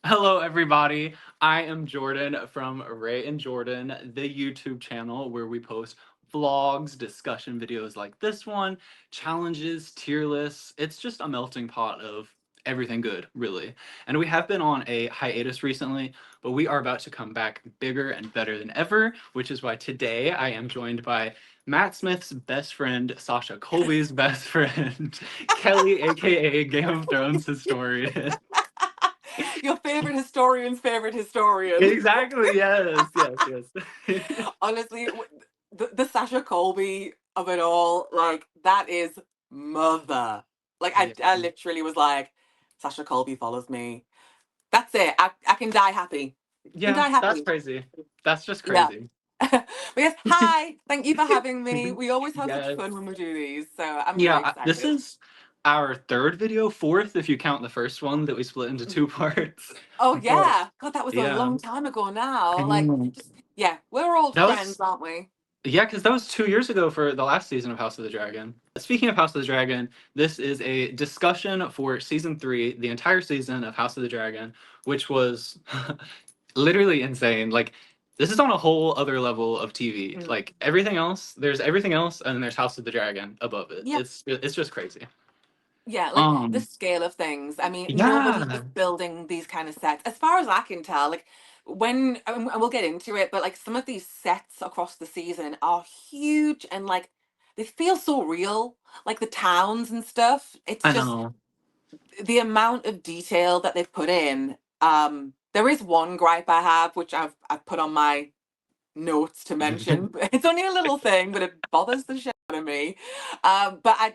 Hello, everybody. I am Jordan from Ray and Jordan, the YouTube channel where we post vlogs, discussion videos like this one, challenges, tier lists. It's just a melting pot of everything good, really. And we have been on a hiatus recently, but we are about to come back bigger and better than ever, which is why today I am joined by Matt Smith's best friend, Sasha Colby's best friend, Kelly, aka Game of Thrones historian. Your favorite historian's favorite historian. Exactly. Yes. Yes. Yes. Honestly, the Sasha Colby of it all, like that is mother. Like I, Yeah. I literally was like, Sasha Colby follows me. That's it. I can die happy. Can Yeah. die That's happy. crazy. That's just Yeah. crazy. But yes, hi. Thank you for having me. We always have such Yes. fun when we do these, so I'm Yeah. really This excited. is our third video, fourth if you count the first one that we split into two parts. Oh But yeah, God, that was a yeah, long time ago I now. Like, know. just yeah, we're old That friends, was aren't we? yeah, because that was 2 years ago for the last season of House of the Dragon. Speaking of House of the Dragon, this is a discussion for season three, the entire season of House of the Dragon, which was literally insane. Like this is on a whole other level of TV. Mm. Like there's everything else, and then there's House of the Dragon above it. Yeah. It's just crazy. Yeah, like the Um, scale of things. I mean, nobody is yeah, building these kind of sets, as far as I can tell. Like and we'll get into it, but like some of these sets across the season are huge and like they feel so real. Like the towns and stuff. It's I just know. the amount of detail that they've put in. There is one gripe I have, which I've put on my notes to mention. It's only a little thing, but it bothers the shit out of me.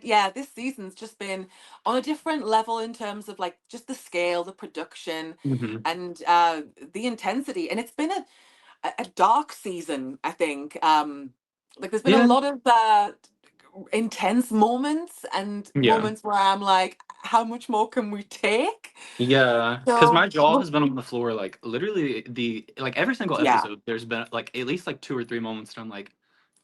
Yeah, this season's just been on a different level in terms of like just the scale, the production, Mhm. and the intensity. And it's been a dark season, I think. Like there's been a Yeah, lot of intense moments and yeah. moments where I'm like, how much more can we take? Yeah, because my So, jaw well, has been on the floor like literally the like every single yeah. episode. There's been like at least like two or three moments that I'm like,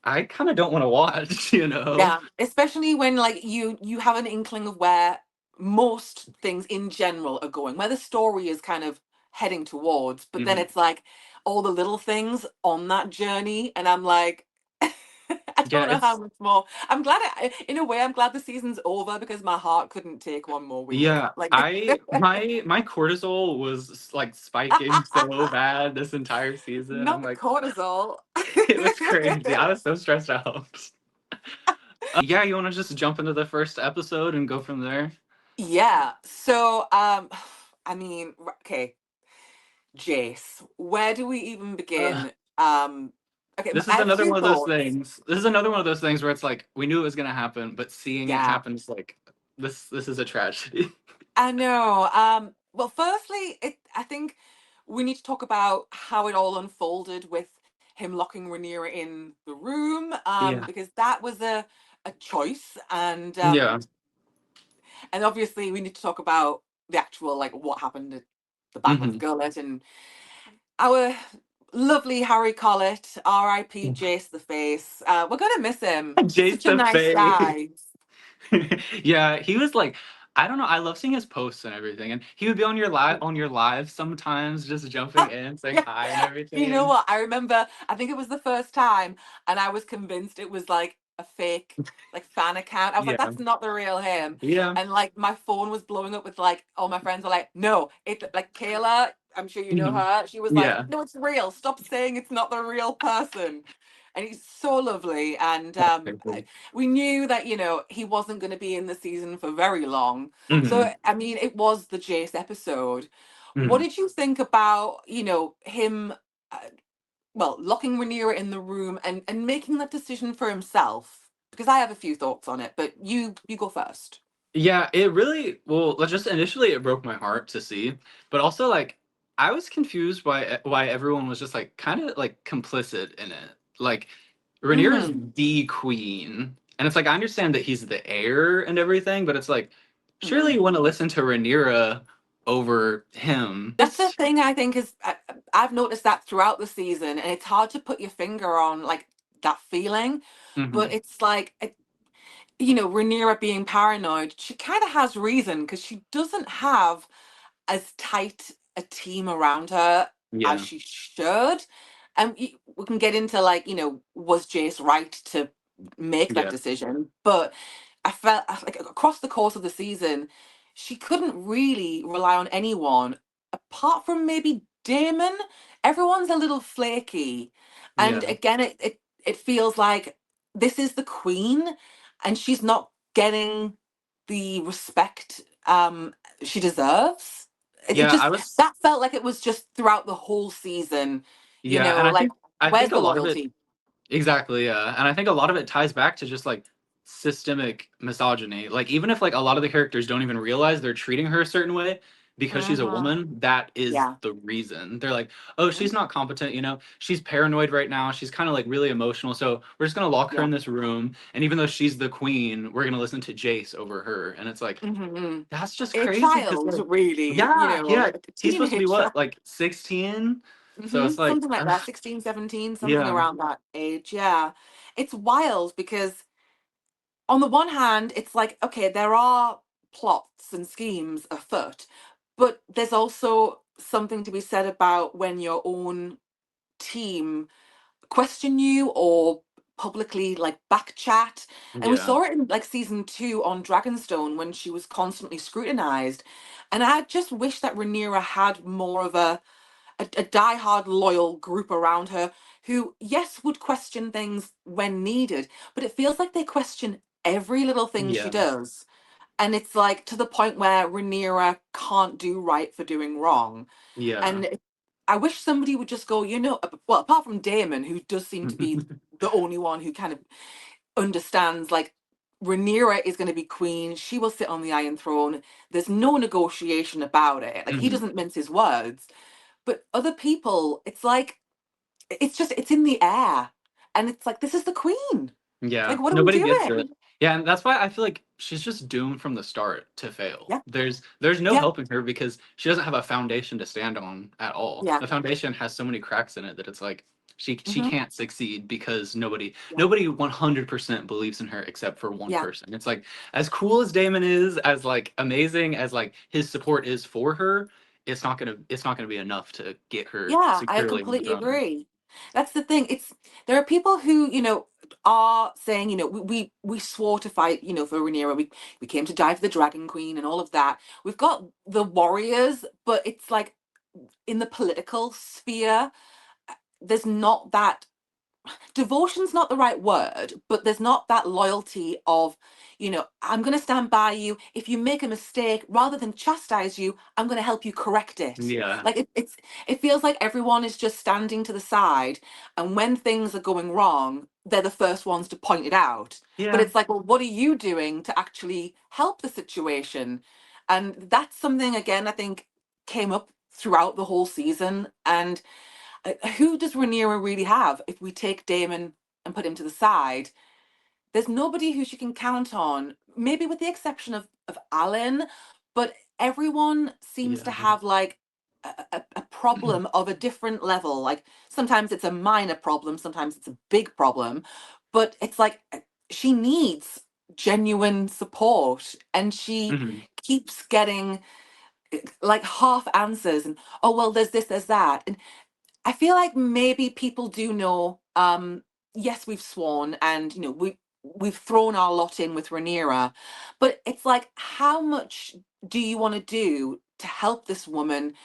I kind of don't want to watch, you know? Yeah, especially when like you have an inkling of where most things in general are going, where the story is kind of heading towards, but then Hmm. it's like all the little things on that journey, and I'm like, I Yeah, don't know how it's much more. I'm glad in a way, I'm glad the season's over because my heart couldn't take one more week. yeah. Like, My cortisol was like spiking so bad this entire season. I'm not the like, cortisol. it was crazy. I was so stressed out. Yeah, you want to just jump into the first episode and go from there? Yeah. So, I mean, okay. Jace, where do we even begin? Okay, This I is have another two one of those thoughts. things. This is another one of those things where it's like we knew it was gonna happen, but seeing it Yeah, happen is like this is a tragedy. I know. Well, firstly, I think we need to talk about how it all unfolded with him locking Rhaenyra in the room, Yeah. because that was a choice, Yeah. and obviously we need to talk about the actual like what happened at the Battle of Hmm. Gullet and our lovely Harry Collett, R.I.P. Jace the Face. We're gonna miss him. Jace Such a the nice Fae. guy. Yeah, he was like, I don't know. I love seeing his posts and everything, and he would be on your live sometimes, just jumping in, saying Yeah. hi and You know everything. what? I remember, I think it was the first time, and I was convinced it was like a fake, like fan account. I was like, Yeah. that's not the real him. Yeah. And like my phone was blowing up with like all my friends were like, no, it like Kayla, I'm sure you know Mhm. her. She was like, Yeah. no, it's real. Stop saying it's not the real person. And he's so lovely. And we knew that, he wasn't going to be in the season for very long. So, Hmm. I mean, it was the Jace episode. What Hmm. did you think about, him, uh, well, locking Rhaenyra in the room and making that decision for himself? Because I have a few thoughts on it, but you go first. Yeah, it really well, just initially it broke my heart to see, but also like I was confused why everyone was just like kind of like complicit in it. Like Rhaenyra's Mm-hmm. the queen, and it's like I understand that he's the heir and everything, but it's like surely Mm-hmm. you want to listen to Rhaenyra over him. That's the It's thing I think is I've noticed that throughout the season, and it's hard to put your finger on like that feeling, but Mhm. it's like Rhaenyra being paranoid. She kind of has reason because she doesn't have as tight a team around her as Yeah. she should. And we can get into like, was Jace right to make that Yeah. decision? But I felt like across the course of the season, she couldn't really rely on anyone apart from maybe Damon. Everyone's a little flaky. And Yeah. again, it feels like this is the queen and she's not getting the respect she deserves. It Yeah, just, that felt like it was just throughout the whole season, yeah, and like, I where's think a the lot of it loyalty? exactly, yeah. And I think a lot of it ties back to just like systemic misogyny. Like even if like a lot of the characters don't even realize they're treating her a certain way because she's a Hmm. woman, that is Yeah. the reason. They're like, "Oh, Mhm. she's not competent, you know. She's paranoid right now. She's kind of like really emotional. So we're just going to lock her Yeah. in this room and even though she's the queen, we're going to listen to Jace over her." And it's like Hmm. that's just A crazy because child, like really, yeah, yeah, a he's supposed to be teenager. what? Like 16? So it's like Something like that, 16, 17, something yeah. around that age. Yeah. It's wild because on the one hand, it's like, okay, there are plots and schemes afoot, but there's also something to be said about when your own team question you or publicly like back chat. And we Yeah. saw it in like season 2 on Dragonstone when she was constantly scrutinized. And I just wish that Rhaenyra had more of a diehard loyal group around her who, yes, would question things when needed, but it feels like they question every little thing she Yeah. does. And it's like to the point where Rhaenyra can't do right for doing wrong. Yeah. And I wish somebody would just go, well, apart from Damon, who does seem to be the only one who kind of understands, like, Rhaenyra is going to be queen. She will sit on the Iron Throne. There's no negotiation about it. Like, he Mhm. doesn't mince his words. But other people, it's like, it's in the air. And it's like, this is the queen. Yeah, Like, what are we nobody gets it. doing? Yeah, and that's why I feel like she's just doomed from the start to fail. Yeah, There's no yeah, helping her because she doesn't have a foundation to stand on at all. yeah. The foundation has so many cracks in it that it's like she Hmm. can't succeed because nobody Yeah, nobody 100% believes in her except for one yeah. person. It's like as cool as Damon is, as like amazing as like his support is for her, it's not gonna be enough to get her Yeah, I securely on the completely throne. agree. That's the thing. There are people who, are saying, we swore to fight, for Rhaenyra. We came to die for the Dragon Queen and all of that. We've got the warriors, but it's like in the political sphere, there's not that devotion's not the right word, but there's not that loyalty of, I'm going to stand by you. If you make a mistake, rather than chastise you, I'm going to help you correct it. Yeah. Like it feels like everyone is just standing to the side, and when things are going wrong, they're the first ones to point it out. But Yeah. it's like, well, what are you doing to actually help the situation? And that's something again I think came up throughout the whole season. And who does Rhaenyra really have if we take Damon and put him to the side? There's nobody who she can count on, maybe with the exception of Alan, but everyone seems to Yeah. have like a problem of a different level. Like sometimes it's a minor problem, sometimes it's a big problem, but it's like she needs genuine support and she Mhm. keeps getting like half answers and oh well there's this there's that and I feel like maybe people do know. Yes, we've sworn, and we've thrown our lot in with Rhaenyra, but it's like, how much do you want to do to help this woman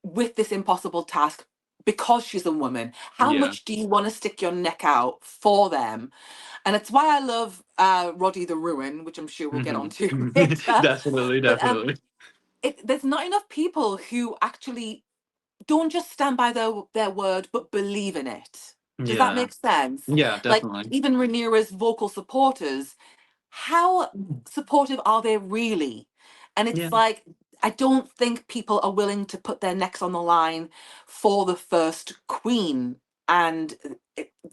with this impossible task? Because she's a woman, how Yeah. much do you want to stick your neck out for them? And it's why I love Roddy the Ruin, which I'm sure we'll get Mhm. onto later. Definitely, But definitely. there's not enough people who actually don't just stand by their word, but believe in it. Does that Yeah. make sense? Yeah, Like definitely. even Rhaenyra's vocal supporters, how supportive are they really? And Yeah. it's like I don't think people are willing to put their necks on the line for the first queen. And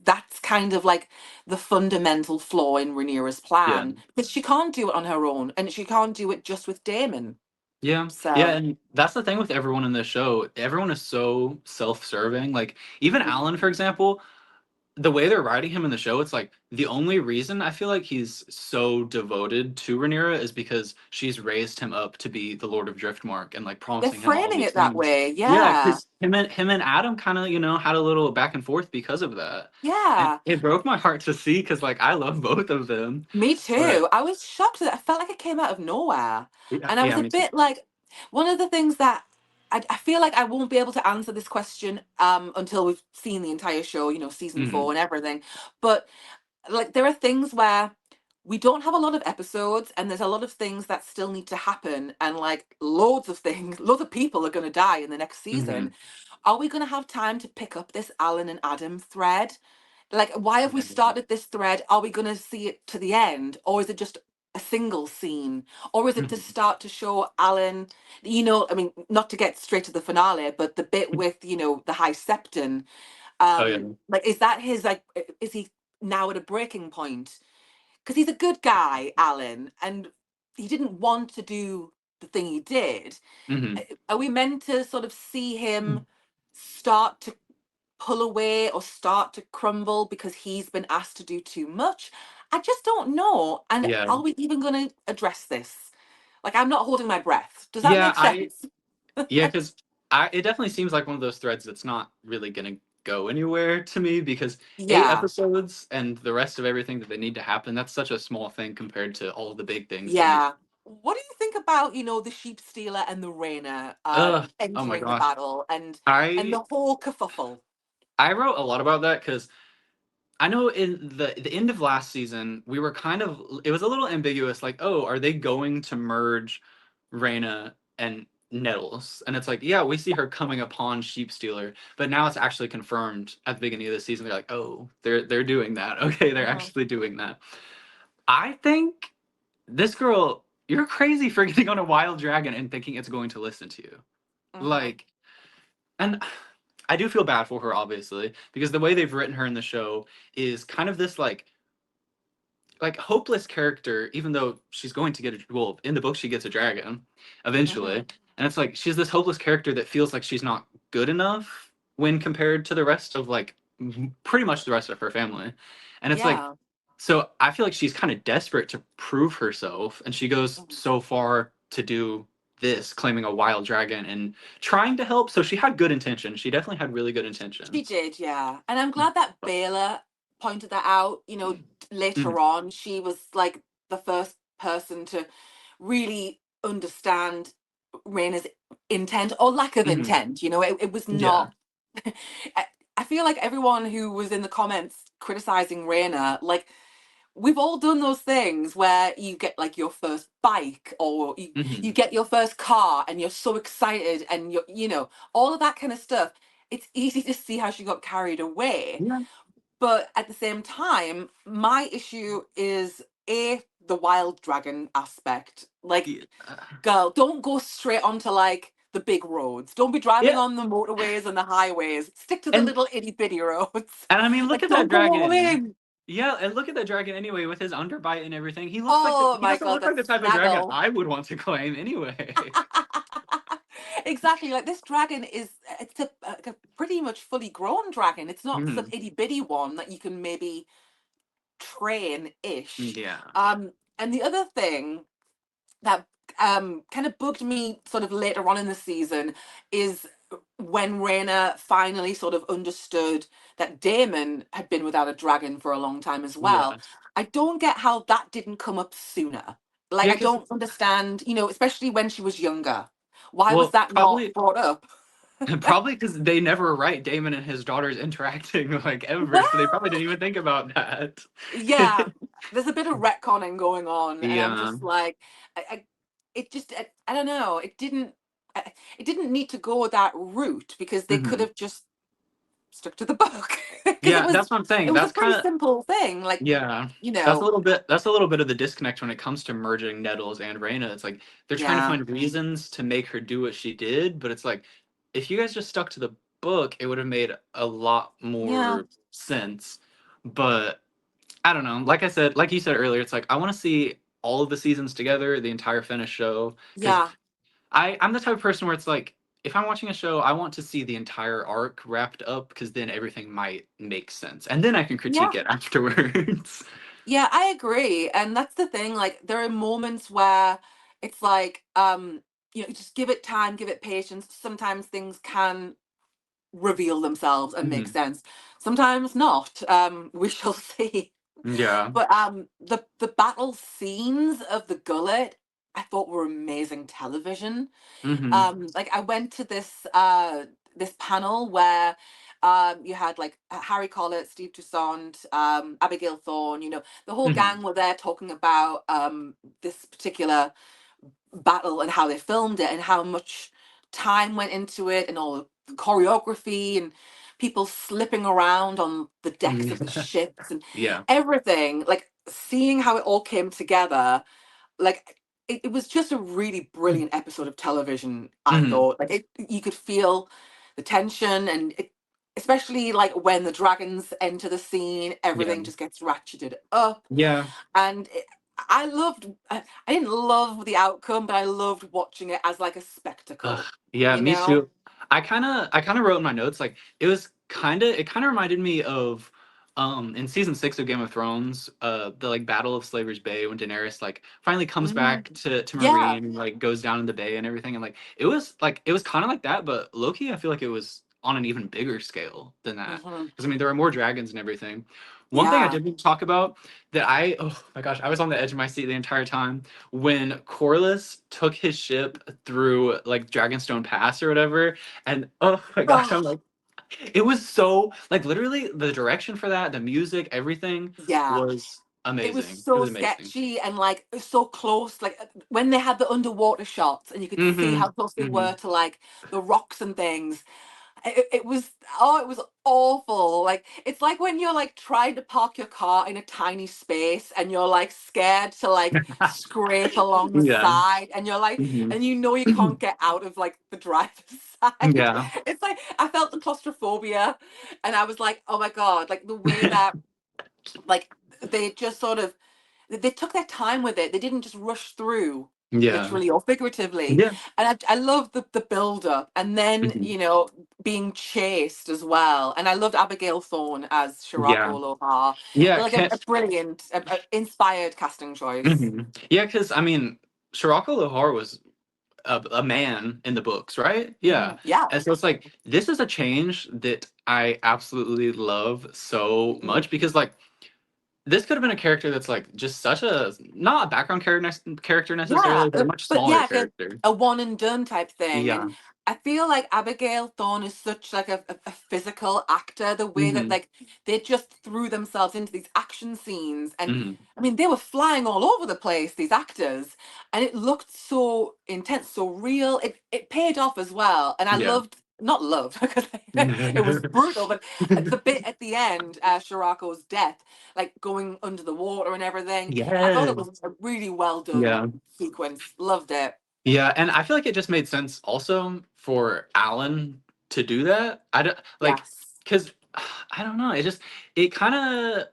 that's kind of like the fundamental flaw in Rhaenyra's Yeah. plan because she can't do it on her own and she can't do it just with Daemon. Yeah. Yeah, So, and that's the thing with everyone in this show. Everyone is so self-serving. Like even mm, Alan, for example, the way they're writing him in the show, it's like the only reason I feel like he's so devoted to Rhaenyra is because she's raised him up to be the Lord of Driftmark and like They're promising him all framing these it that things. way. Yeah, Yeah. because him and Adam kind of, had a little back and forth because of that. And Yeah. it broke my heart to see because like I love both of them. Me But too. I was shocked that I felt like it came out of nowhere. yeah, And I was yeah, a me too. bit like, one of the things that I feel like I won't be able to answer this question until we've seen the entire show, season Hmm. 4 and everything. But like, there are things where we don't have a lot of episodes and there's a lot of things that still need to happen. And like, loads of things, loads of people are going to die in the next Hmm. season. Are we going to have time to pick up this Alan and Adam thread? Like, why have we started this thread? Are we going to see it to the end? Or is it just a single scene? Or is it to Hmm. start to show Alan, I mean, not to get straight to the finale, but the bit with, the High Septon, Oh yeah. like, is that his, like, is he now at a breaking point? Because he's a good guy, Alan, and he didn't want to do the thing he did. Hmm. Are we meant to sort of see him start to pull away or start to crumble because he's been asked to do too much? I just don't know. And Yeah. are we even going to address this? Like, I'm not holding my breath. Does that Yeah, make sense? yeah, because I it definitely seems like one of those threads that's not really gonna go anywhere to me because eight Yeah. episodes and the rest of everything that they need to happen, that's such a small thing compared to all the big things that need. Yeah. What do you think about, the sheep stealer and the Rainer Oh my entering the gosh. battle and I the whole kerfuffle? I wrote a lot about that because I know in the end of last season, we were kind of it was a little ambiguous, like, oh, are they going to merge Reyna and Nettles? And it's like, yeah, we see her coming upon Sheep Stealer, but now it's actually confirmed at the beginning of the season. They're like, oh, they're doing that. Okay, they're Hmm. actually doing that. I think this girl, you're crazy for getting on a wild dragon and thinking it's going to listen to you. Hmm. Like, and I do feel bad for her, obviously, because the way they've written her in the show is kind of this like hopeless character, even though she's going to get a well, in the book she gets a dragon eventually. Hmm. And it's like she's this hopeless character that feels like she's not good enough when compared to the rest of like pretty much the rest of her family. And it's like Yeah. so I feel like she's kind of desperate to prove herself and she goes Mhm. so far to do this, claiming a wild dragon and trying to help. So she had good intentions. She definitely had really good She intentions. did, yeah. And I'm glad that Baylor pointed that out, Mhm. later on. She was like the first person to really understand Raina's intent or lack of Mhm. intent. It was Yeah. not. I I feel like everyone who was in the comments criticizing Raina, like, we've all done those things where you get like your first bike or you Mhm. get your first car and you're so excited and you're all of that kind of stuff. It's easy to see how she got carried away, Yeah. but at the same time my issue is the wild dragon aspect. Like, Yeah. girl, don't go straight onto like the big roads. Don't be driving Yeah. on the motorways and the highways. Stick to the And little itty bitty roads. and I mean, look Like, at that don't go all dragon. in. Yeah, and look at that dragon anyway with his underbite and everything. Oh He my doesn't god, look like that the type of dragon snaggle. I would want to claim anyway. Exactly. Like, this dragon it's a pretty much fully grown dragon. It's not some Mhm. itty bitty one that you can maybe train ish. Yeah. And the other thing that kind of bugged me sort of later on in the season is when Rhaena finally sort of understood that Damon had been without a dragon for a long time as well. Yeah. I don't get how that didn't come up sooner. Like, Yeah, I because don't understand, especially when she was younger. Why was well, that not brought up? probably because they never write Damon and his daughters interacting like ever, so they probably Well, didn't even think about that. yeah, there's a bit of retconning going on, and I'm Yeah. just like, it just, I don't know, it didn't need to go that route because they could Hmm. have just stuck to the book because Yeah, that's what I'm it saying. was a That's pretty kind of simple thing, like, yeah. you know, That's a little bit of the disconnect when it comes to merging Nettles and Reyna. It's like they're trying to yeah, find reasons to make her do what she did, but it's like if you guys just stuck to the book, it would have made a lot yeah, more sense. But I don't know. Like I said, like you said earlier, it's like I want to see all of the seasons together, the entire finished show, because yeah, I'm the type of person where it's like if I'm watching a show, I want to see the entire arc wrapped up because then everything might make sense, and then I can critique Yeah. it afterwards. Yeah, I agree. And that's the thing. Like, there are moments where it's like, just give it time, give it patience. Sometimes things can reveal themselves and make Mhm. sense. Sometimes not. We shall see. Yeah. But the battle scenes of the gullet I thought were amazing television. Hmm. Like, I went to this panel where you had like Harry Collett, Steve Toussaint, Abigail Thorne, the whole Hmm. gang were there talking about this particular battle and how they filmed it and how much time went into it and all the choreography and people slipping around on the decks of the ships and Yeah. everything. Like, seeing how it all came together, like, it was just a really brilliant episode of television. I Hmm. thought, like, you could feel the tension, and especially like when the dragons enter the scene, Yeah. everything just gets ratcheted up. Yeah. And I loved, I didn't love the outcome, but I loved watching it as like a Ugh, spectacle, yeah, you me know? too. I kind of wrote in my notes like it kind of reminded me of in season 6 of Game of Thrones, the like Battle of Slaver's Bay when Daenerys like finally comes Mm, back to yeah. Marine and like goes down in the bay and everything, and it was kind of like that, but Loki I feel like it was on an even bigger scale than that. Hmm. Because I mean there were more dragons and everything. One thing I Yeah. didn't talk about that oh my gosh, I was on the edge of my seat the entire time when Corlys took his ship through like Dragonstone Pass or whatever, and oh my gosh, I'm Oh, like, it was so like literally the direction for that, the music, everything yeah. was It was amazing. It so was amazing. sketchy and like so close. Like, when they had the underwater shots and you could see Mm-hmm. how close they Mm-hmm. were to like the rocks and things. It was, oh, it was awful. Like, it's like when you're like trying to park your car in a tiny space and you're like scared to like scrape along the Yeah. side, and you're like, Mm-hmm. and you can't get out of like the driver's side. Yeah. It's like I felt the claustrophobia, and I was like, oh my God, like the way that, like, they just sort of, they took their time with it. They didn't just rush through, Yeah. literally or figuratively. Yeah. And I love the build up, and then Mhm. being chased as well. And I loved Abigail Thorne as Yeah. Shirako Lohar, Yeah. like a brilliant, inspired casting choice. Yeah, because I mean, Sirako Lohar was a man in the books, right? Yeah. Yeah. And so it's like this is a change that I absolutely love so Mhm. much because like this could have been a character that's like just such a not a background character Yeah, necessarily, but a much but smaller yeah, like character. a one and done type thing. And Yeah. I feel like Abigail Thorne is such like a physical actor, the way that Hmm. like they just threw themselves into these action scenes. And Hmm. I mean, they were flying all over the place, these actors, and it looked so intense, so real. It paid off as well. And I Yeah. loved, not loved, because it was brutal, but the bit at the end, Shirako's death, like going under the water and everything. I thought it Yes. was a really well done Yeah. sequence. Loved it. Yeah, and I feel like it just made sense also for Alan to do that. I don't like Yes. because I don't know. It kind of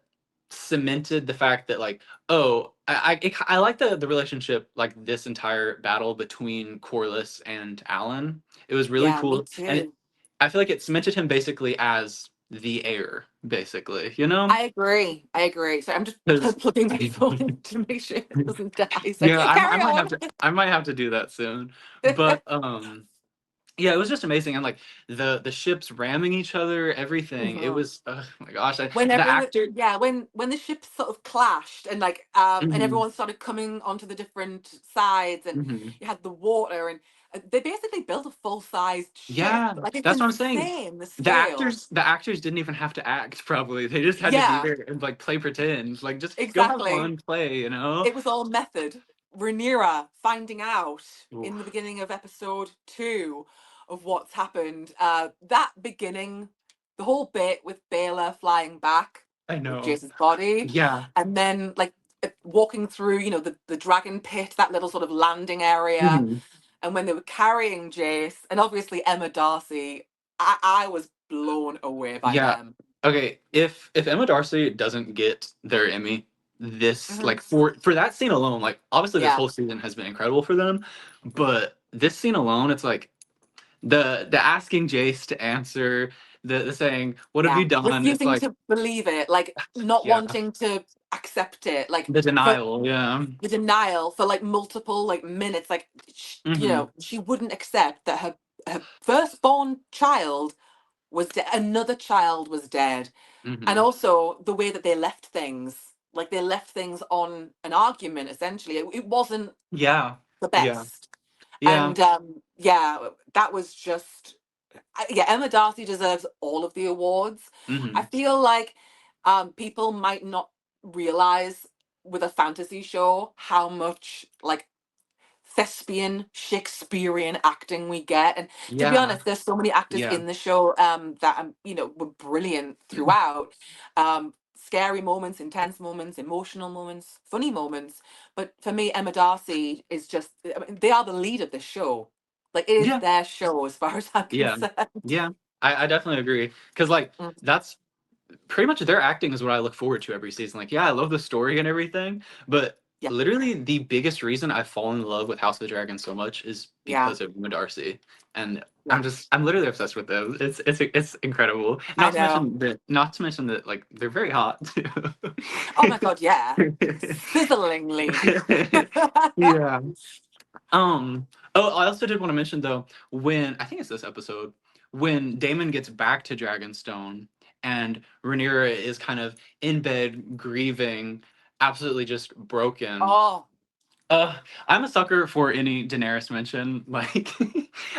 cemented the fact that like I like the relationship like this entire battle between Corlys and Alan. It was really Yeah, me cool, and too. I feel like it cemented him basically as the heir, basically. You know, I agree. I agree. So I'm just because plugging my phone to make sure it doesn't die. So yeah, I carry might on. have to do that soon, but yeah, it was just amazing, and like the ships ramming each other, everything. It Mhm. was oh my gosh, the Whenever actor. yeah, when the ships sort of clashed and like and Mhm, everyone started coming onto the different sides, and mhm. you had the water, and they basically built a full-sized ship. Yeah, Like, it's that's what I'm saying. insane, the The scale. actors, the actors didn't even have to act. Probably they just had to be Yeah, there and like play pretend, like just go have exactly. fun, play. You know. It was all method. Rhaenyra finding out in the Oof, beginning of episode 2 of what's happened. That beginning, the whole bit with Baela flying back I with know. Jace's body, Yeah. and then like walking through, the dragon pit, that little sort of landing area, Mhm. and when they were carrying Jace, and obviously Emma Darcy, I was blown away by Yeah. them. Okay. If Emma Darcy doesn't get their Emmy, this Mhm. like for that scene alone, like obviously this Yeah. whole season has been incredible for them, but this scene alone, it's like the asking Jace to answer, the saying, "What have Yeah, you done?" It's refusing like, to believe it, like not yeah, wanting to accept it, like the for denial. Yeah. the denial for like multiple like minutes, like Hmm. she wouldn't accept that her firstborn child was another child was dead, and Hmm. also the way that they left things, like they left things on an argument. Essentially, it wasn't Yeah. the Yeah. best, Yeah. and yeah, that was just yeah, Emma Darcy deserves all of the awards. I Hmm. feel like people might not realize with a fantasy show how much like thespian Shakespearean acting we get. And to be Yeah. honest, there's so many actors Yeah. in the show that were brilliant throughout. Scary moments, intense moments, emotional moments, funny moments. But for me, Emma Darcy is just, I mean, they are the lead of this show. Like it is Yeah. their show as far as I'm Yeah. concerned. Yeah. I definitely agree. Because, like, Mm, that's pretty much their acting is what I look forward to every season. Like, yeah, I love the story and everything, but yeah, literally the biggest reason I've fallen in love with House of the Dragon so much is yeah, because of Emma Darcy. And yeah. I'm literally obsessed with them. It's incredible. I know. Not to mention that like they're very hot too. Oh my God, yeah. Sizzling ladies. Yeah. Um. Oh, I also did want to mention though, when I think it's this episode, when Damon gets back to Dragonstone and Rhaenyra is kind of in bed grieving, absolutely just broken. Oh, Uh, I'm a sucker for any Daenerys mention. Like,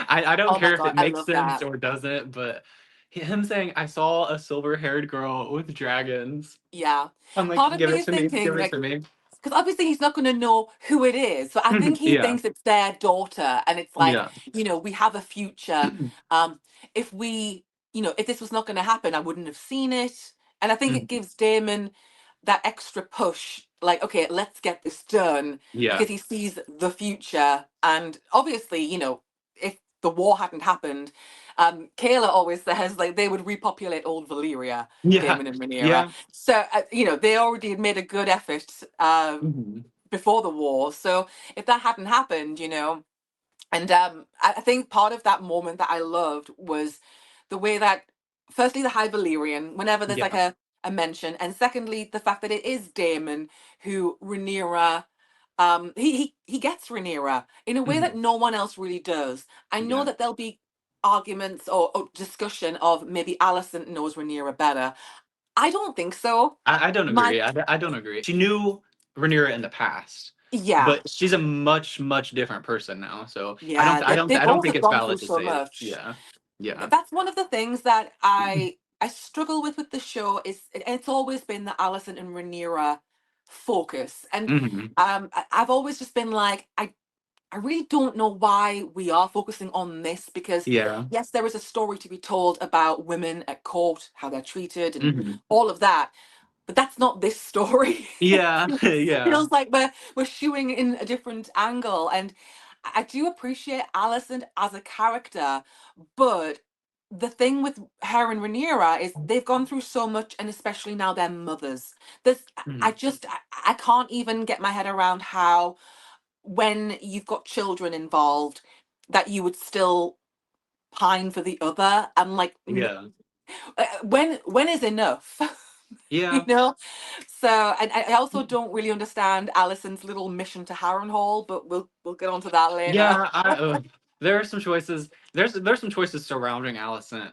I don't oh my care if God, it I makes love sense that. or doesn't, but him saying, "I saw a silver-haired girl with dragons." Yeah. I'm like, Part of give me it is to me, thinking, give it like, to me. because obviously he's not going to know who it is. So I think he Yeah, thinks it's their daughter. And it's like, yeah. we have a future. Um, if we, if this was not going to happen, I wouldn't have seen it. And I think it Mhm. gives Damon that extra push, like, okay, let's get this done Yeah. because he sees the future. And obviously, if the war hadn't happened, Kayla always says like they would repopulate old Valyria, Yeah. Damon and Rhaenyra. Yeah. So, they already had made a good effort Mhm. before the war. So if that hadn't happened, and I think part of that moment that I loved was the way that, firstly, the High Valyrian, whenever there's like Yeah. a mention, and secondly, the fact that it is Daemon who Rhaenyra, he gets Rhaenyra in a way that Mhm. no one else really does. I know Yeah. that there'll be arguments or discussion of maybe Alicent knows Rhaenyra better. I don't think so. I don't My agree. I don't agree. She knew Rhaenyra in the past, Yeah, but she's a much, much different person now. So yeah, they I don't both think have it's gone through valid to so say it. much. Yeah. Yeah. That's one of the things that I struggle with the show is it's always been the Alison and Rhaenyra focus, and Hmm. I've always just been like I really don't know why we are focusing on this because Yeah. yes, there is a story to be told about women at court, how they're treated, and Hmm. all of that, but that's not this story. Yeah. It Yeah. feels like we're shooing in a different angle, and I do appreciate Alison as a character, but the thing with her and Rhaenyra is they've gone through so much, and especially now they're mothers. There's, I Mhm. just, I can't even get my head around how, when you've got children involved, that you would still pine for the other. And like, Yeah. when is enough? you Yeah. know? So, and I also don't really understand Alison's little mission to Harrenhal, but we'll get onto that later. Yeah. There are some choices. There's some choices surrounding Allison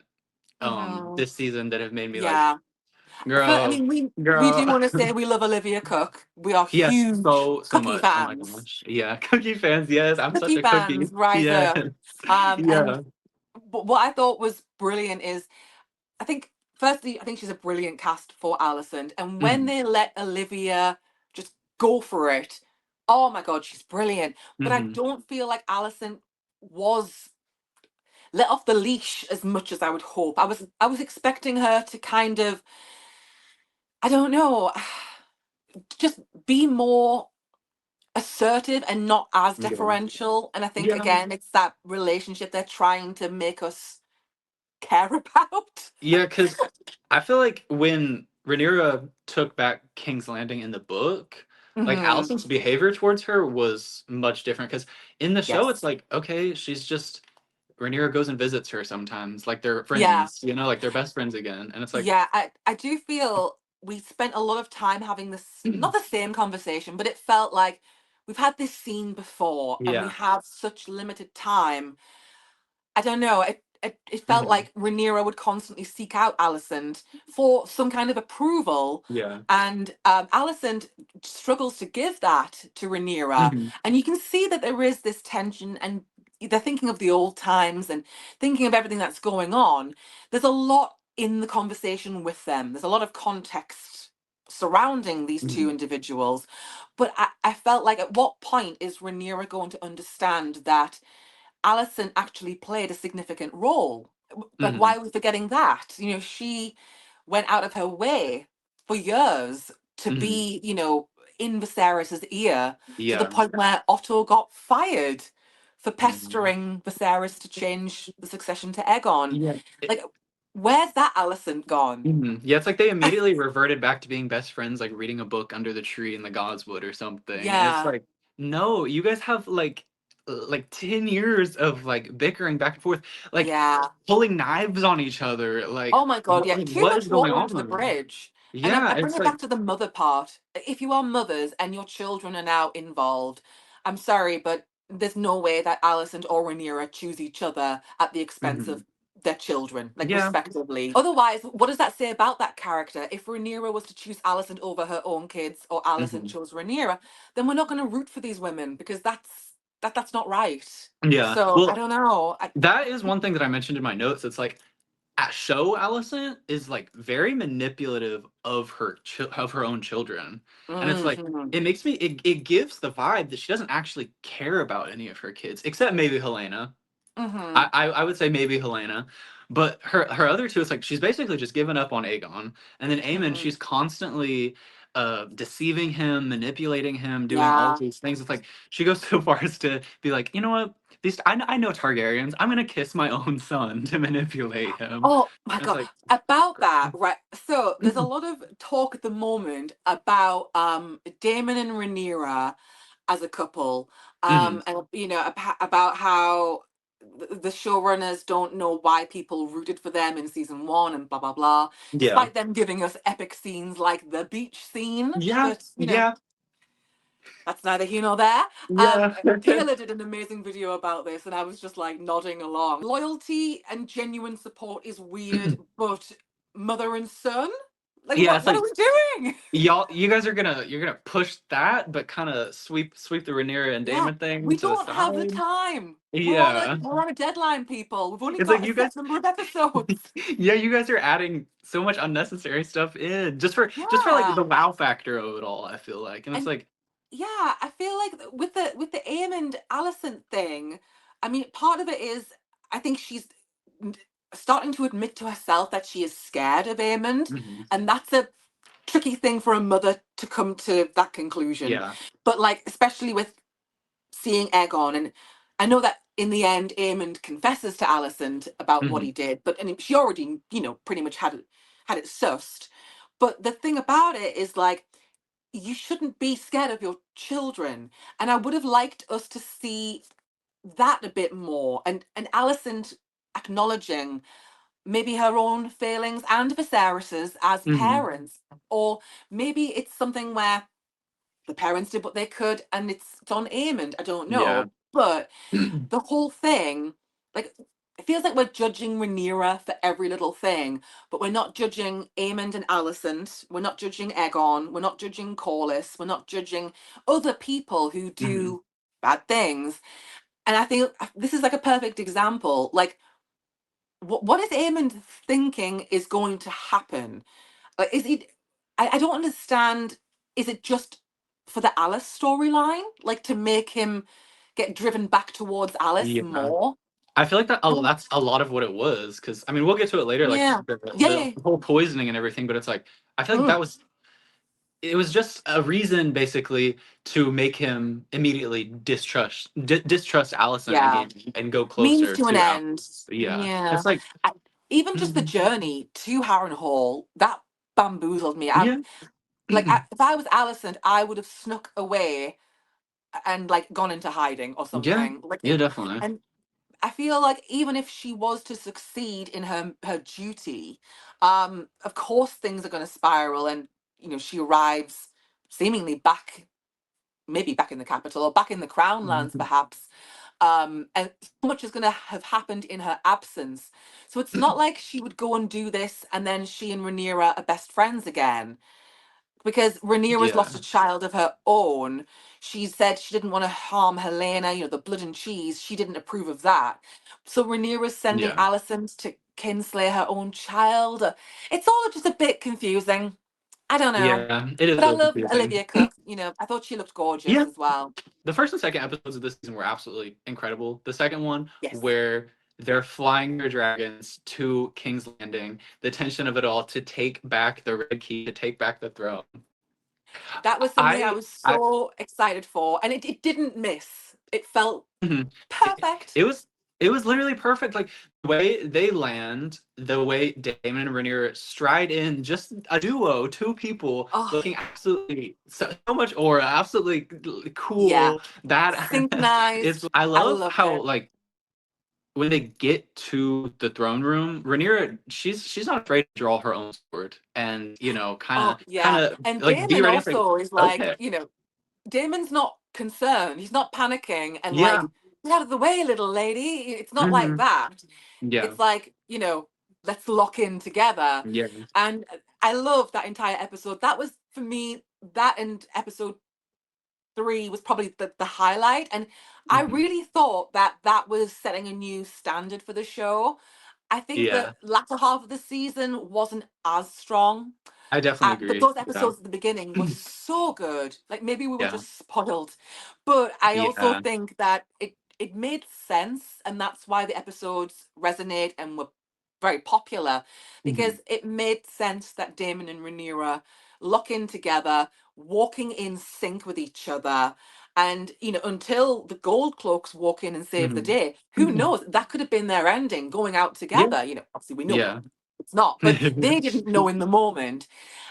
Hmm. this season that have made me like, Yeah. I girl, mean, we do girl. want to say we love Olivia Cook. We are Yes, huge so Cookie much. Oh my fans. gosh. Yeah, cookie fans. Yes, I'm such Cookie a cookie. fans, rise Yes. up. And Yeah. what I thought was brilliant is, I think, firstly, I think she's a brilliant cast for Alicent. And when Hmm. they let Olivia just go for it, oh my God, she's brilliant. But I Hmm. don't feel like Alicent was let off the leash as much as I would hope. I was expecting her to kind of, I don't know, just be more assertive and not as Yeah. deferential. And I think Yeah. again, it's that relationship they're trying to make us care about. Yeah, because I feel like when Rhaenyra took back King's Landing in the book, like Hmm. Alicent's behavior towards her was much different. Because in the show, it's Yes. like, okay, she's just Rhaenyra goes and visits her sometimes, like they're Yeah. friends, you know, like they're best friends again. And it's like, Yeah, I do feel we spent a lot of time having this, not the same conversation, but it felt like we've had this scene before and we yeah. have such limited time. I don't know. It felt Mhm. like Rhaenyra would constantly seek out Alicent for some kind of approval, Yeah. and Alicent struggles to give that to Rhaenyra, Mhm. and you can see that there is this tension, and they're thinking of the old times and thinking of everything that's going on. There's a lot in the conversation with them. There's a lot of context surrounding these two Mhm. individuals, but I felt like at what point is Rhaenyra going to understand that Alison actually played a significant role? Like, Mhm. why are we forgetting that? You know, she went out of her way for years to Mhm. be, in Viserys's ear, to the Yeah. point where Otto got fired for Mhm. pestering Viserys to change the succession to Aegon. Yeah. Like, where's that Alicent gone? Yeah, it's like they immediately reverted back to being best friends, like reading a book under the tree in the Godswood or something. And it's Yeah, like, no, you guys have like 10 years of like bickering back and forth, like yeah. pulling knives on each other. Like Oh my God, yeah. Too what is much going water under the on? bridge. And I Yeah, bring it's it like back to the mother part. If you are mothers and your children are now involved, I'm sorry, but there's no way that Alicent or Rhaenyra choose each other at the expense mhm. of their children, like Yeah. respectively. Otherwise, what does that say about that character? If Rhaenyra was to choose Alicent over her own kids, or Alicent Mhm. chose Rhaenyra, then we're not going to root for these women because that's not right. Yeah. So I Well, don't know. that is one thing that I mentioned in my notes. It's like at show Alicent is like very manipulative of of her own children, and it's like Mhm. it makes me it gives the vibe that she doesn't actually care about any of her kids except maybe Helena. Mhm. I would say maybe Helena, but her other two, it's like she's basically just given up on Aegon, and then Aemon, Mhm. she's constantly deceiving him, manipulating him, doing all of Yeah. these things. It's like she goes so far as to be like, you know what? These I know Targaryens. I'm gonna kiss my own son to manipulate him. Oh my And it's God. like, About that, right? So there's a lot of talk at the moment about Damon and Rhaenyra as a couple, mhm, and about how the showrunners don't know why people rooted for them in season one and blah blah blah, yeah, despite them giving us epic scenes like the beach scene. yeah, But yeah, that's neither here nor there. yeah, Taylor did an amazing video about this, and I was just like nodding along. Loyalty and genuine support is weird, but mother and son, like yeah. what? It's What are like we doing? you guys are gonna push that, but kind of sweep the Rhaenyra and Yeah, Daemon thing we to the don't have the side. time. Yeah. We're on a deadline, people. We've only It's like got a you set guys number of episodes. yeah, you guys are adding so much unnecessary stuff in just for like Yeah, the wow factor of it all, I feel like. And it's and like yeah, I feel like with the Aim and Allison thing, I mean, part of it is I think she's n- starting to admit to herself that she is scared of Aemond, mhm, and that's a tricky thing for a mother to come to that conclusion. yeah. But like, especially with seeing Aegon, and I know that in the end, Aemond confesses to Alicent about what Mhm, he did, but and she already, pretty much had it sussed. But the thing about it is like you shouldn't be scared of your children. And I would have liked us to see that a bit more. And Alison acknowledging maybe her own failings and Viserys's as mhm, parents. Or maybe it's something where the parents did what they could and it's on Aemond. I don't yeah. know. But the whole thing, like, it feels like we're judging Rhaenyra for every little thing, but we're not judging Aemond and Alicent. We're not judging Aegon. We're not judging Corlys. We're not judging other people who Mhm, do bad things. And I think this is like a perfect example. Like, what is Aemond thinking is going to happen? Like, is he? I don't understand. Is it just for the Alice storyline, like to make him get driven back towards Alice yeah. more? I feel like I don't- that's a lot of what it was, because I mean we'll get to it later, like Yeah, yeah, the yeah. whole poisoning and everything, but it's like I feel like Mm, it was just a reason basically to make him immediately distrust Allison yeah. and go Means closer to an to Alice. end. Yeah. Yeah. It's like I, even just the journey to Harrenhal, that bamboozled me. yeah. If I was Alicent, I would have snuck away and like gone into hiding or Yeah. something. Like, Yeah, definitely. and I feel like even if she was to succeed in her duty, of course things are going to spiral, and she arrives seemingly back, maybe back in the capital or back in the Crown lands, perhaps. And so much is going to have happened in her absence. So it's not like she would go and do this and then she and Rhaenyra are best friends again, because Rhaenyra's Yeah. lost a child of her own. She said she didn't want to harm Helena, the blood and cheese. She didn't approve of that. So Rhaenyra's sending Yeah. Alicent to kinslay her own child. It's all just a bit confusing. I don't know. Yeah. It is a But I little love confusing. Olivia Cook. I thought she looked gorgeous Yeah. as well. The first and second episodes of this season were absolutely incredible. The second one, Yes. where they're flying their dragons to King's Landing, the tension of it all to take back the Red Key, to take back the throne. That was something I I, was I, so excited for. And it didn't miss. It felt mhm. it, perfect. it was literally perfect. Like the way they land, the way Damon and Rhaenyra stride in, just a duo, two people Oh, looking absolutely so much aura, absolutely yeah. cool. That is, Synchronized. I I love loved how it. like when they get to the throne room, Rhaenyra, she's not afraid to draw her own sword and kind Oh, of yeah. And like be Damon ready. It's like, also is like, okay, Damon's not concerned. He's not panicking and yeah, like, get out of the way, little lady. It's not like hmm, that. yeah, It's like, let's lock in together. yeah, And I love that entire episode. That was, for me, that and episode 3 was probably the highlight. And I hmm, really thought that that was setting a new standard for the show. I think the yeah. latter half of the season wasn't as strong. I definitely But agree. those Yeah, episodes at the beginning were so good. Like maybe we were yeah, just spoiled. But I also yeah, think that it made sense, and that's why the episodes resonate and were very popular, because hmm, it made sense that Damon and Rhaenyra lock in together, walking in sync with each other. And until the Gold Cloaks walk in and save the hmm, day, who knows? That could have been their ending, going out yeah, together. Obviously we know yeah, it's not, but they didn't know in the moment.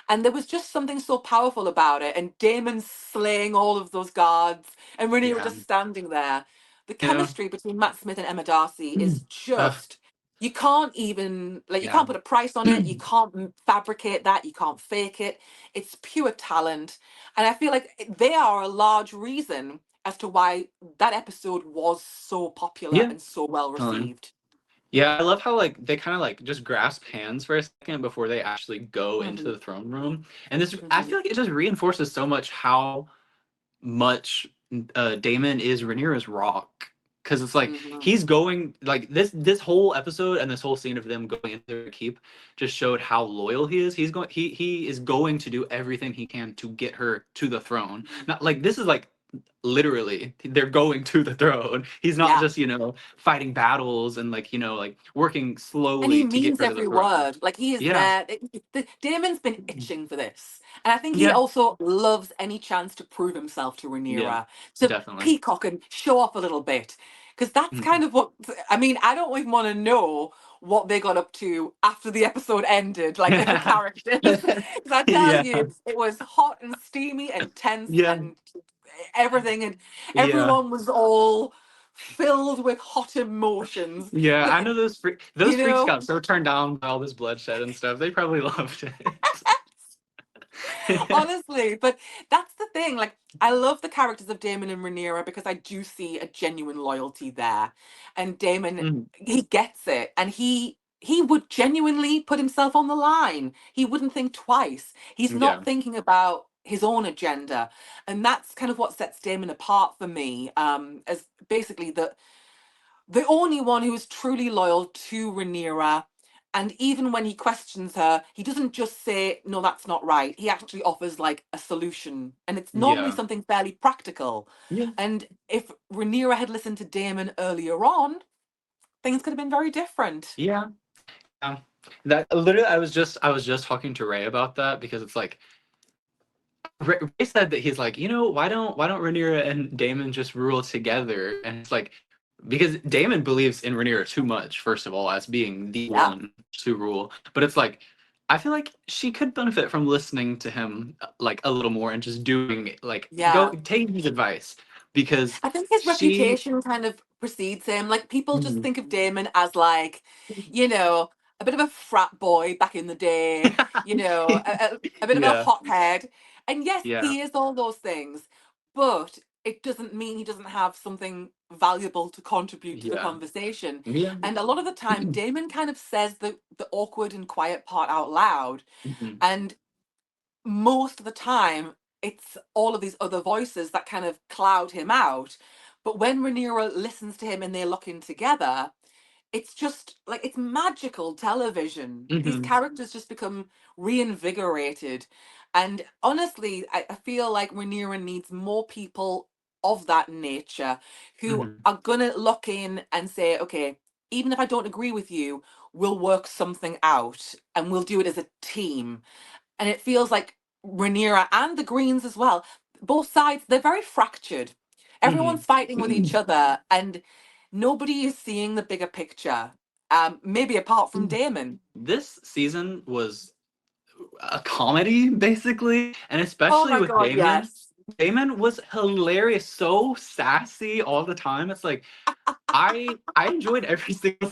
And there was just something so powerful about it. And Damon slaying all of those guards, and Renee were yeah, just standing there. The yeah, chemistry between Matt Smith and Emma Darcy is uh, just, you can't even, like, you yeah, can't put a price on it. You can't fabricate that. You can't fake it. It's pure talent. And I feel like they are a large reason as to why that episode was so popular yeah. and so well Totally. received. Yeah, I love how like they kind of like just grasp hands for a second before they actually go into Hmm. the throne room, and this I Hmm. feel like it just reinforces so much how much Damon is Rhaenyra's rock, because it's like Hmm. he's going like this whole episode and this whole scene of them going into the keep just showed how loyal he is. He is going to do everything he can to get her to the throne. Not like this is like literally they're going to the throne. He's not Yeah. just fighting battles and like working And he slowly to get means her to the every throne. word. Like he is Yeah, there. Damon's been itching for this, and I think he yeah, also loves any chance to prove himself to yeah, Rhaenyra, to definitely. peacock and show off a little bit, because that's Mhm. kind of what I mean. I don't even want to know what they got up to after the episode ended, like the characters, because I tell Yeah, you, it was hot and steamy and tense yeah, and everything, and yeah. everyone was all filled with hot emotions. Yeah, I But know those you freaks know. got so turned down by all this bloodshed and stuff. They probably loved it. Honestly, but that's the thing. Like, I love the characters of Damon and Rhaenyra because I do see a genuine loyalty there. And Damon, Mhm. he gets it, and he would genuinely put himself on the line. He wouldn't think twice. He's Yeah, not thinking about his own agenda, and that's kind of what sets Damon apart for me. As basically the only one who is truly loyal to Rhaenyra. And even when he questions her, he doesn't just say, no, that's not right. He actually offers like a solution. And it's normally yeah, something fairly practical. yeah, And if Rhaenyra had listened to Daemon earlier on, things could have been very different. yeah. That literally, I was just talking to Ray about that because it's like Ray said that he's like, why don't Rhaenyra and Daemon just rule together? And it's like because Daemon believes in Rhaenyra too much, first of all, as being the Yeah. one to rule. But it's like I feel like she could benefit from listening to him like a little more and just doing like go Yeah. taking his advice. because I think his she. reputation kind of precedes him. Like people just Mhm. think of Damon as like, you know, a bit of a frat boy back in the day, a bit of a Yeah, hothead. And yes, yeah, he is all those things, but it doesn't mean he doesn't have something valuable to contribute to the yeah, conversation. yeah. And a lot of the time, Damon kind of says the awkward and quiet part out loud. Mhm. And most of the time it's all of these other voices that kind of cloud him out. But when Rhaenyra listens to him and they're looking together, it's just like it's magical television. These Mhm. characters just become reinvigorated. And honestly, I feel like Rhaenyra needs more people of that nature who Mhm. are gonna look in and say, okay, even if I don't agree with you, we'll work something out and we'll do it as a team. And it feels like Rhaenyra and the Greens as well, both sides, they're very fractured. Everyone's Mhm. fighting with each other, and nobody is seeing the bigger picture. Maybe apart from Damon. This season was a comedy, basically, and Oh especially my with god, Damon. yes. Damon was hilarious, so sassy all the time. It's like I enjoyed every single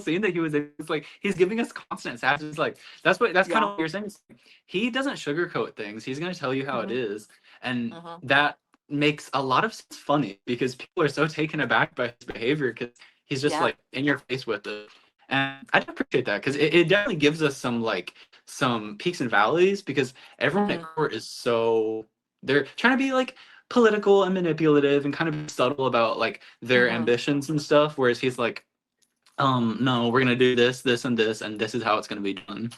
scene that he was in. It's like he's giving us constant sass. It's like that's kind Yeah. of what you're saying. It's like, he doesn't sugarcoat things. He's gonna tell you how it Hmm. is, and Hmm. that makes a lot of sense funny because people are so taken aback by his behavior because he's just Yeah. like in your face with it. And I appreciate that because it definitely gives us some peaks and valleys because everyone at Hmm. court is so they're trying to be like political and manipulative and kind of subtle about like their Hmm. ambitions and stuff, whereas he's like, no, we're gonna do this, this, and this is how it's gonna be done.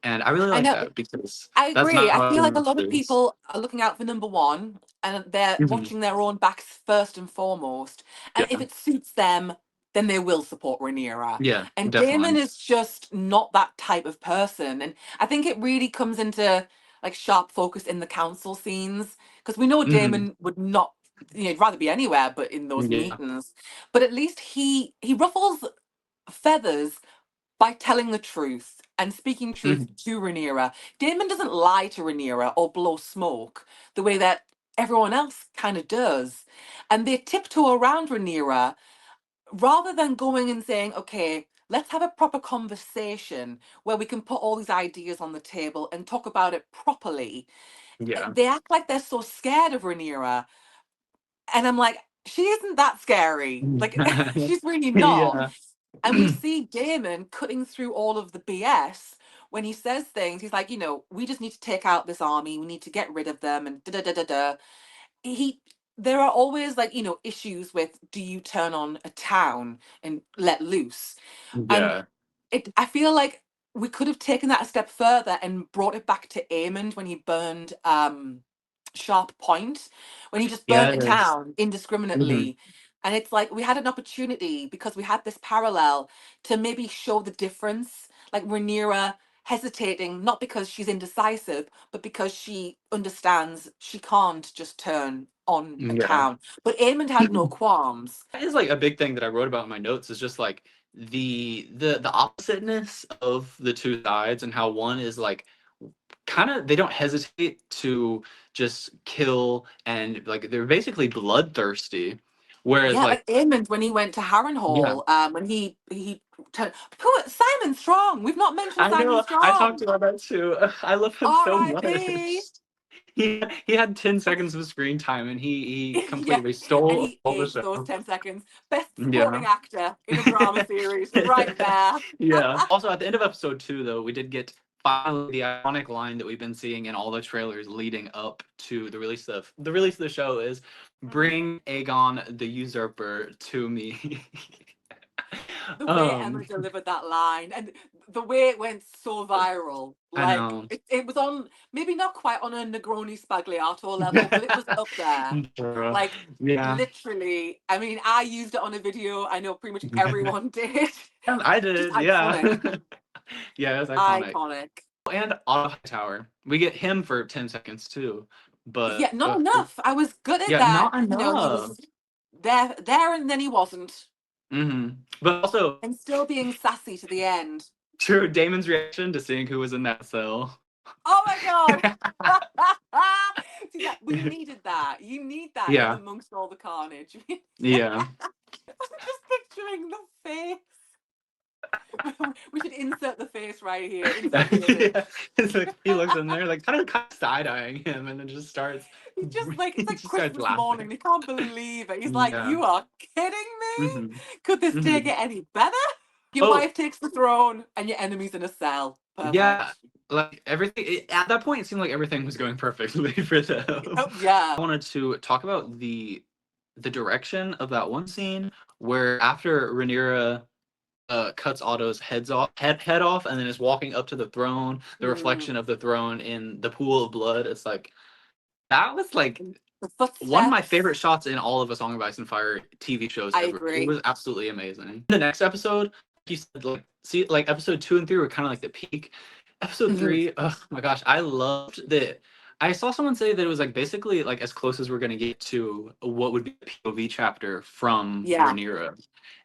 And I really I like know. that because I that's agree. not I how feel like a everyone lot of is. people are looking out for number one and they're Hmm. watching their own backs first and foremost. And if Yeah, it suits them, then they will support Rhaenyra. yeah, And Damon definitely. is just not that type of person. And I think it really comes into like sharp focus in the council scenes because we know Hmm. Damon would not, he'd rather be anywhere but in those Yeah. meetings. But at least he ruffles feathers by telling the truth and speaking truth Hmm. to Rhaenyra. Damon doesn't lie to Rhaenyra or blow smoke the way that everyone else kind of does. And they tiptoe around Rhaenyra rather than going and saying, okay, let's have a proper conversation where we can put all these ideas on the table and talk about it properly. Yeah. They act like they're so scared of Rhaenyra. And I'm like, she isn't that scary. Like, she's really not. Yeah. And we see Damon cutting through all of the BS when he says things. He's like, we just need to take out this army. We need to get rid of them and da da da da da. He, there are always like, issues with do you turn on a town and let loose? And Yeah. I feel like we could have taken that a step further and brought it back to Aemond when he burned Sharp Point, when he just burnt a Yes. town Hmm. indiscriminately. And it's like we had an opportunity because we had this parallel to maybe show the difference, like Rhaenyra hesitating, not because she's indecisive, but because she understands she can't just turn on a Yeah. town. But Aemond had no qualms. That is like a big thing that I wrote about in my notes is just like the oppositeness of the two sides and how one is like kind of they don't hesitate to just kill and like they're basically bloodthirsty, whereas Yeah, like like Aemond when he went to yeah, Harrenhal, when he turned, Simon Strong. We've not mentioned I Simon know I talked Strong. about that too. I love him so R.I.P. much. He had 10 seconds of screen time and he Yeah, completely and stole he all the aged those show. 10 seconds. Best Yeah. supporting actor in a drama series, right there. Yeah. Also, at the end of episode 2, though, we did get finally the iconic line that we've been seeing in all the trailers leading up to the release of the show is Mhm. "Bring Aegon the Usurper to me." The way um, Emma delivered that line and the way it went so viral. I Like know. it was on maybe not quite on a Negroni Spagliato level, but it was up there. Bruh. Like Yeah. literally, I mean, I used it on a video. I know pretty much everyone did. And I Just did. Yeah. iconic. Yeah, it was iconic. Iconic. And Otto Hightower. We get him for 10 seconds too. But Yeah, not enough. I was good at yeah, that. not He enough. was there, and then he wasn't. But also, And still being sassy to the end. true, Damon's reaction to seeing who was in that cell. Oh my god! See that we needed that. You need that in Yeah, amongst all the carnage. yeah. I'm just picturing the face. We should insert the face right here. Insert the image. Yeah. It's like he looks in there, like kind of side eyeing him, and then just starts, He's just like, he it's like just starts Christmas morning. laughing. He can't believe it. He's like, Yeah. you are kidding me? Hmm. Could this day Hmm. get any better? Your Oh, wife takes the throne and your enemy's in a cell. yeah. Perfect. Like everything at that point, it seemed like everything was going perfectly for them. Oh, yeah. I wanted to talk about the direction of that one scene where after Rhaenyra cuts Otto's head off, and then is walking up to the throne, the Mm, reflection of the throne in the pool of blood. It's like that was like the one of my footsteps. favorite shots in all of A Song of Ice and Fire TV shows I ever. It agree. was absolutely amazing. The next episode, like you said, like see, like episode 2 and 3 were kind of like the peak. Episode Mhm. 3, oh my gosh, I loved that. I saw someone say that it was like basically like as close as we're gonna get to what would be a POV chapter from Yeah. Rhaenyra.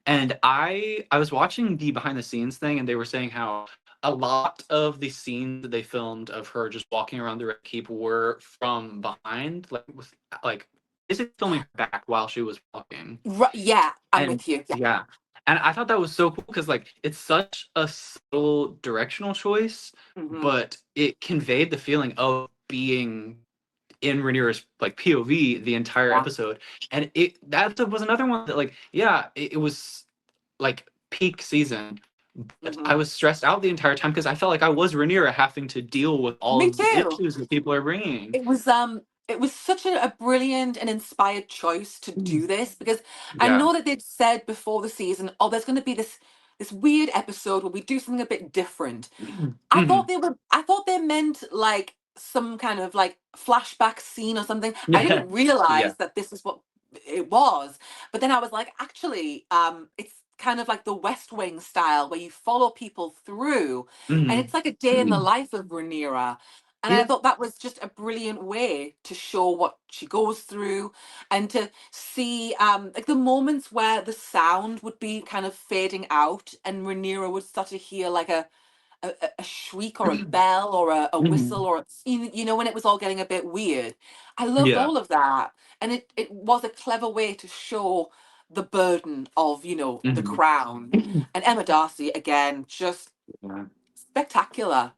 And I was watching the behind the scenes thing, and they were saying how a lot of the scenes that they filmed of her just walking around the Red Keep were from behind, like with like basically filming her back while she was walking. Yeah, I'm And with you. Yeah. yeah, and I thought that was so cool because like it's such a subtle directional choice, Hmm. but it conveyed the feeling of being in Rhaenyra's like POV the entire Yeah. episode. And it that was another one that like yeah, it was like peak season, but I Hmm. was stressed out the entire time because I felt like I was Rhaenyra having to deal with all Me of the too. issues that people are bringing. It was such a brilliant and inspired choice to Mm. do this because I Yeah. know that they'd said before the season, oh, there's going to be this weird episode where we do something a bit different. Hmm. I thought they meant like some kind of like flashback scene or something. I Yeah. didn't Yeah. realize that this is what it was. But then I was like, actually, it's kind of like the West Wing style where you follow people through and Hmm. it's like a day in the life of Rhaenyra. And I Yeah. thought that was just a brilliant way to show what she goes through and to see like the moments where the sound would be kind of fading out and Rhaenyra would start to hear like a shriek or a bell or a Hmm. whistle or you know when it was all getting a bit weird. I loved Yeah. all of that, and it was a clever way to show the burden of the Hmm. crown. And Emma Darcy again, just Yeah. spectacular,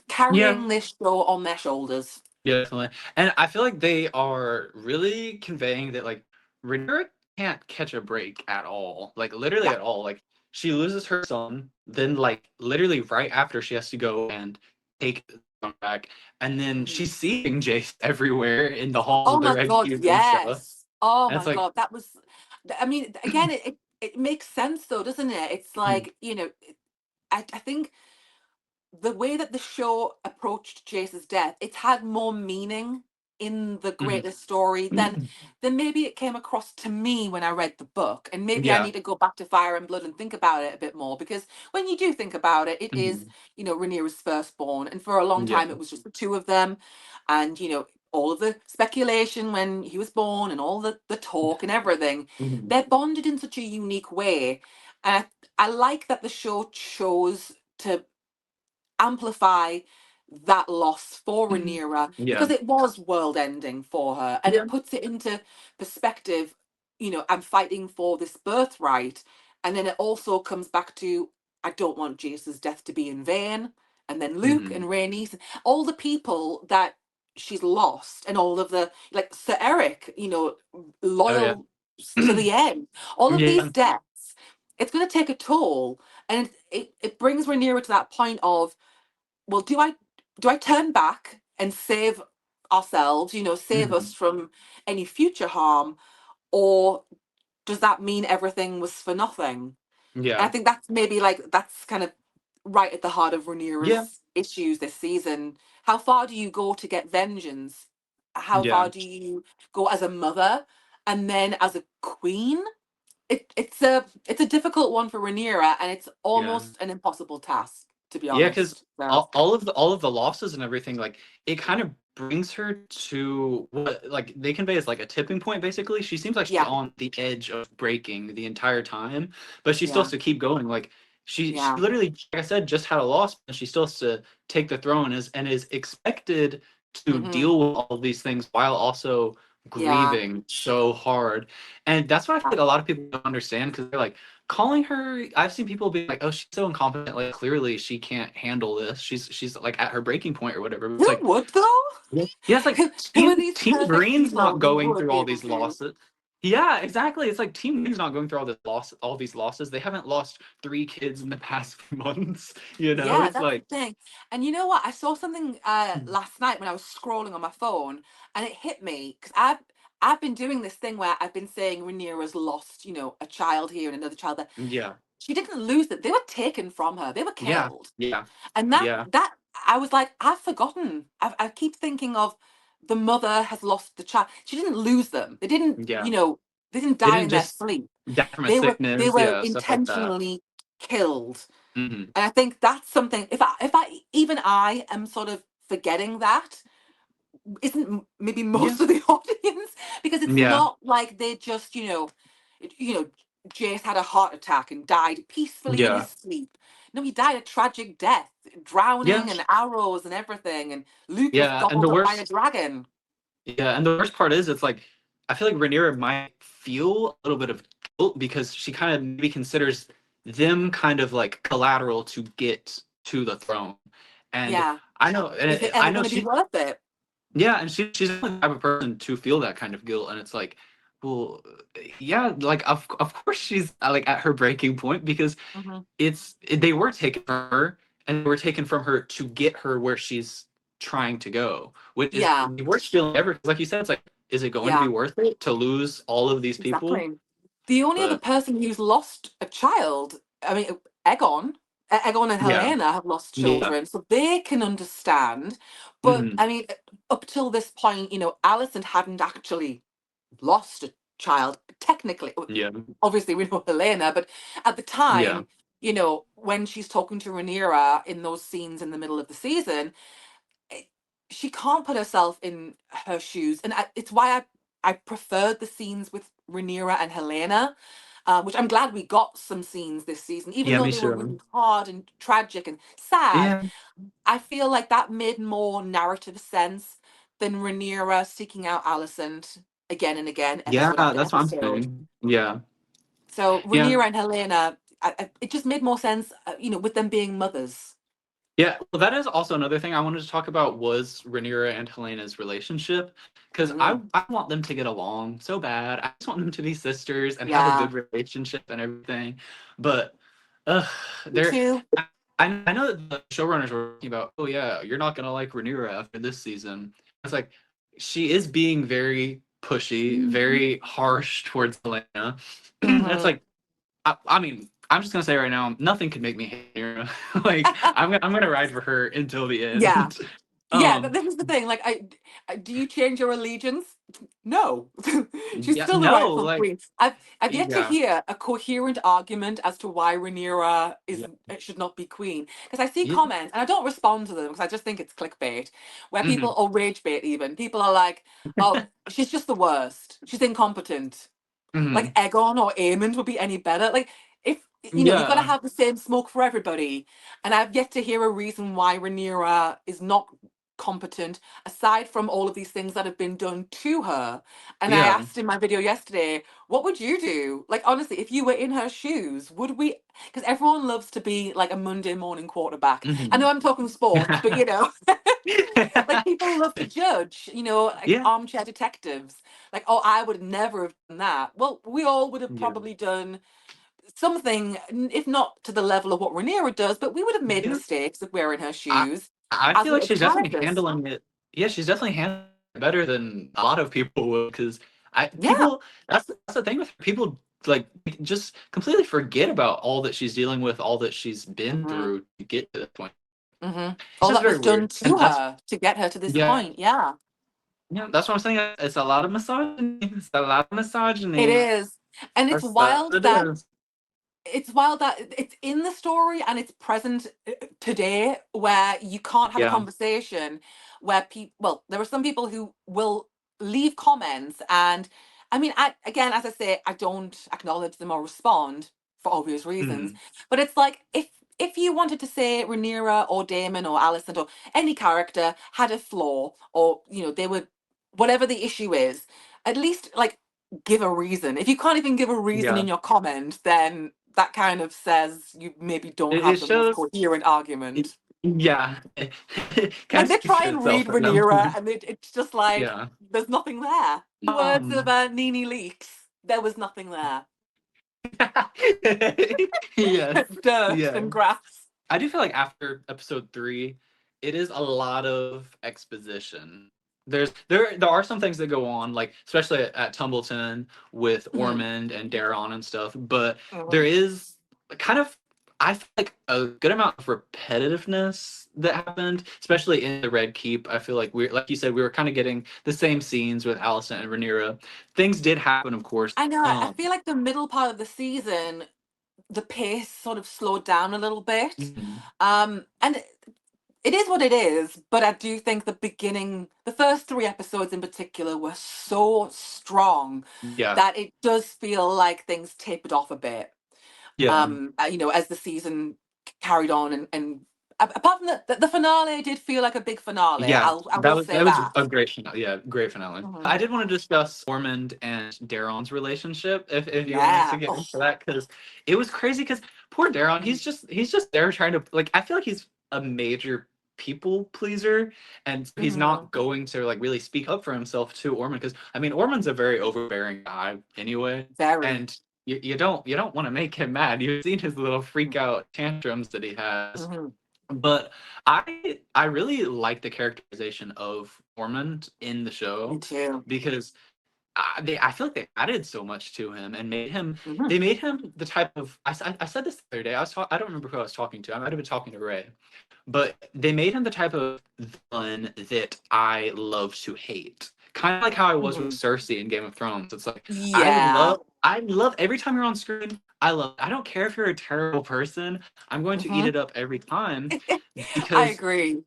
Yeah. carrying this show on their shoulders. Yeah, definitely. And I feel like they are really conveying that like Rhaenyra can't catch a break at all. Like literally Yeah. at all. Like she loses her son, then like literally right after she has to go and take the son back, and then Mhm. she's seeing Jace everywhere in the halls Oh of the my Red God, Cube and stuff. yes. Oh And it's my like God, that was. I mean, again, it makes sense though, doesn't it? It's like I think the way that the show approached Jace's death, it had more meaning in the mhm. greater story than maybe it came across to me when I read the book. And maybe I Yeah. need to go back to Fire and Blood and think about it a bit more because when you do think about it, it is, Mhm. Rhaenyra's firstborn. And for a long Yeah. time, it was just the two of them. And, all of the speculation when he was born and all the talk and everything, Mhm. they're bonded in such a unique way. And I like that the show chose to amplify that loss for Rhaenyra because Yeah. it was world ending for her and Yeah. it puts it into perspective. I'm fighting for this birthright, and then it also comes back to I don't want Jace's death to be in vain, and then Luke Mhm. and Rhaenys, all the people that she's lost, and all of the like Sir Eric, Oh yeah. loyal to the end, all of these Yeah. deaths, it's going to take a toll, and it brings Rhaenyra to that point of, well, do I turn back and save ourselves, save us Mhm. from any future harm, or does that mean everything was for nothing? And I Yeah. think that's kind of right at the heart of Yeah. Rhaenyra's issues this season. How far do you go to get vengeance? How Yeah. far do you go as a mother and then as a queen? It's a difficult one for Rhaenyra, and it's Yeah. almost an impossible task, to be Yeah, because honest. So all of the losses and everything, like it kind of brings her to what like they convey as like a tipping point. Basically, she seems like she's yeah, on the edge of breaking the entire time, but she still has yeah. to keep going. Like She Yeah. literally, like I said, just had a loss, and she still has to take the throne, and is expected to Hmm. deal with all these things while also Yeah. grieving so hard. And that's what I feel like a lot of people don't understand, because they're like calling her. I've seen people be like, "Oh, she's so incompetent. Like clearly she can't handle this. She's like at her breaking point or whatever." But it's Who like, would though? yeah, it's like Who are these Team perfect Green's people not who going would through be all able these to? losses. Yeah, exactly. It's like Team Green's not going through all these losses. They haven't lost 3 kids in the past few months. You know, Yeah, it's that's the like, thing. And you know what? I saw something mm, last night when I was scrolling on my phone, and it hit me because I've been doing this thing where I've been saying Rhaenyra's lost, a child here and another child there. yeah, She didn't lose it; they were taken from her. They were yeah, killed. yeah, And yeah, that I was like, I've forgotten. I keep thinking of the mother has lost the child. She didn't lose them. They didn't, yeah. they didn't They die didn't in their just sleep. die from a They sickness, were yeah, stuff like that. intentionally killed. Hmm. And I think that's something, if I even I am sort of forgetting that, isn't maybe Yeah, most of the audience, because it's yeah, not like they just, you know, Jace had a heart attack and died peacefully in his yeah, sleep. No, he died a tragic death, yeah, drowning and arrows and everything. And Luke was yeah. And gobbled up by a dragon. the worst part is, it's like I feel like Rhaenyra might feel a little bit of guilt because she kind of maybe considers them kind of like collateral to get to the throne. And Yeah. I know, Is it I ever know going to be she, worth it? yeah, and she's the type of person to feel that kind of guilt, and it's like, well, yeah, like of course she's like at her breaking point, because Hmm. they were taken from her, and they were taken from her to get her where she's trying to go, which is Yeah. the worst feeling ever. 'Cause like you said, it's like, is it going to be Yeah. worth it to lose all of these people? Exactly. The only other But person who's lost a child, I mean, Egon, Egon and yeah, Helena have lost yeah, children, so they can understand. But hmm, I mean, up till this point, Alison hadn't actually lost a child, technically. yeah, Obviously, we know Helena, but at the yeah, time, when she's talking to Rhaenyra in those scenes in the middle of the season, it- she can't put herself in her shoes, and it's why I preferred the scenes with Rhaenyra and Helena, which I'm glad we got some scenes this season, even yeah, though me they were too. really hard and tragic and sad. Yeah, I feel like that made more narrative sense than Rhaenyra seeking out Alicent again and again, yeah, episode after that's what I'm episode. saying. Yeah, So yeah. Rhaenyra and Helena, it just made more sense, with them being mothers. Yeah, well, that is also another thing I wanted to talk about, was Rhaenyra and Helena's relationship, because Mm, I want them to get along so bad. I just want them to be sisters and have a yeah, good relationship and everything. But uh, me they're too. I know that the showrunners were talking about, oh yeah, you're not gonna like Rhaenyra after this season. It's like she is being very pushy, very harsh towards Helena. It's Hmm. like, I mean, I'm just gonna say right now, nothing could make me hate her. Like, I'm gonna ride for her until the Yeah. end. Yeah, but Um, this is the thing. Like, do you change your allegiance? No, she's yeah, still the no, rightful like, queen. I've yet to yeah, hear a coherent argument as to why Rhaenyra yeah, should not be queen. Because I see yeah, comments and I don't respond to them because I just think it's clickbait, where hmm, people, or rage bait even, people are like, "Oh, she's just the worst. She's incompetent." Like hmm, Egon or Aemond would be any better. Like, if you've got to yeah, have the same smoke for everybody, and I've yet to hear a reason why Rhaenyra is not competent, aside from all of these things that have been done to her. And I yeah, asked in my video yesterday, what would you do? Like, honestly, if you were in her shoes, would we? Because everyone loves to be like a Monday morning quarterback. I hmm. know I'm talking sports, but like people love to judge, like Yeah, armchair detectives. Like, oh, I would never have done that. Well, we all would have yeah, probably done something, if not to the level of what Rhaenyra does, but we would have made yeah. mistakes if we were in her I shoes I as feel like little she's definitely characters. handling it. Yeah, she's definitely handling it better than a lot of people would. Because I Yeah. people that's the thing with her. People like just completely forget about all that she's dealing with, all that she's been Hmm. through to get to this point. Hmm. It's All just that very was done weird, and to her to get her to this yeah, point. Yeah, yeah, that's what I'm saying. It's a lot of misogyny. It's a lot of it misogyny. is. And That's what it is. it's wild that it's in the story and it's present today, where you can't have a Yeah. conversation where people, well, there are some people who will leave comments, and I mean, again, as I say, I don't acknowledge them or respond, for obvious reasons. Mhm. But it's like if you wanted to say Rhaenyra or Daemon or Alicent or any character had a flaw, or they were whatever the issue is, at least like give a reason. If you can't even give a reason Yeah. in your comment, then that kind of says you maybe don't It have the most shows. coherent It, argument. yeah. Kind Like of they speaks try for and itself read at that Rhaenyra, point. and it's just like Yeah. there's nothing there. In words of Um. Nene Leakes, there was nothing there. Yes. Dirt Yeah. and grass. I do feel like after episode 3, it is a lot of exposition. There are some things that go on, like especially at Tumbleton with Mm-hmm. Ormond and Daron and stuff, but there Mm-hmm. is kind of, I feel like, a good amount of repetitiveness that happened, especially in the Red Keep. I feel like like you said, we were kind of getting the same scenes with Alicent and Rhaenyra. Things did happen, of course. I know. I feel like the middle part of the season, the pace sort of slowed down a little bit. Mhm. And it is what it is, but I do think the first 3 episodes in particular, were so strong Yeah. that it does feel like things tapered off a bit. Yeah. As the season carried on, and apart from the finale did feel like a big finale. Yeah, I will say that was that. a great finale. Yeah, great finale. Mhm. I did want to discuss Ormond and Daron's relationship, if you wanted to Yeah. get Oh, into that, because it was crazy. Because poor Daron, mhm, he's just there trying to, like, I feel like he's a major people pleaser, and so he's mhm. not going to like really speak up for himself to Ormond, because I mean Ormond's a very overbearing guy anyway, Very. and you don't want to make him mad. You've seen his little freak out tantrums that he has. Mhm. But I really like the characterization of Ormond in the Me show, too. because I feel like they added so much to him and Mhm. they made him the type of, I said this the other day. I don't remember who I was talking to. I might have been talking to Ray, but they made him the type of villain that I love to hate. Kind of like how I was with Mhm. Cersei in Game of Thrones. It's like Yeah. I love every time you're on screen. I don't care if you're a terrible person. I'm going to eat Mhm. it up every time, I because agree.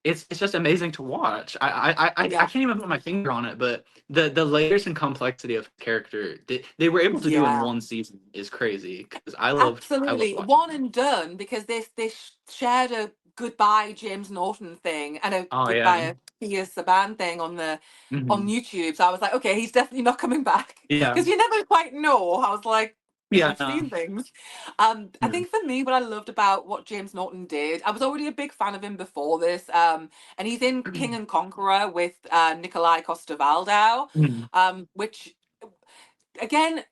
it's just amazing to watch. I Yeah. can't even put my finger on it, but the layers and complexity of character they were able to do in Yeah. one season is crazy, because I loved Absolutely. watching One that. and done, because they shared a goodbye James Norton thing and a Oh yeah. goodbye Pia Saban thing on Hmm. YouTube. So I was like, okay, he's definitely not coming back, Yeah. because you never quite know. I was like, Yeah. we've seen things. I Mhm. think for me, what I loved about what James Norton did, I was already a big fan of him before this. And he's in King and Conqueror with Nikolai Coster-Waldau, Mhm. which again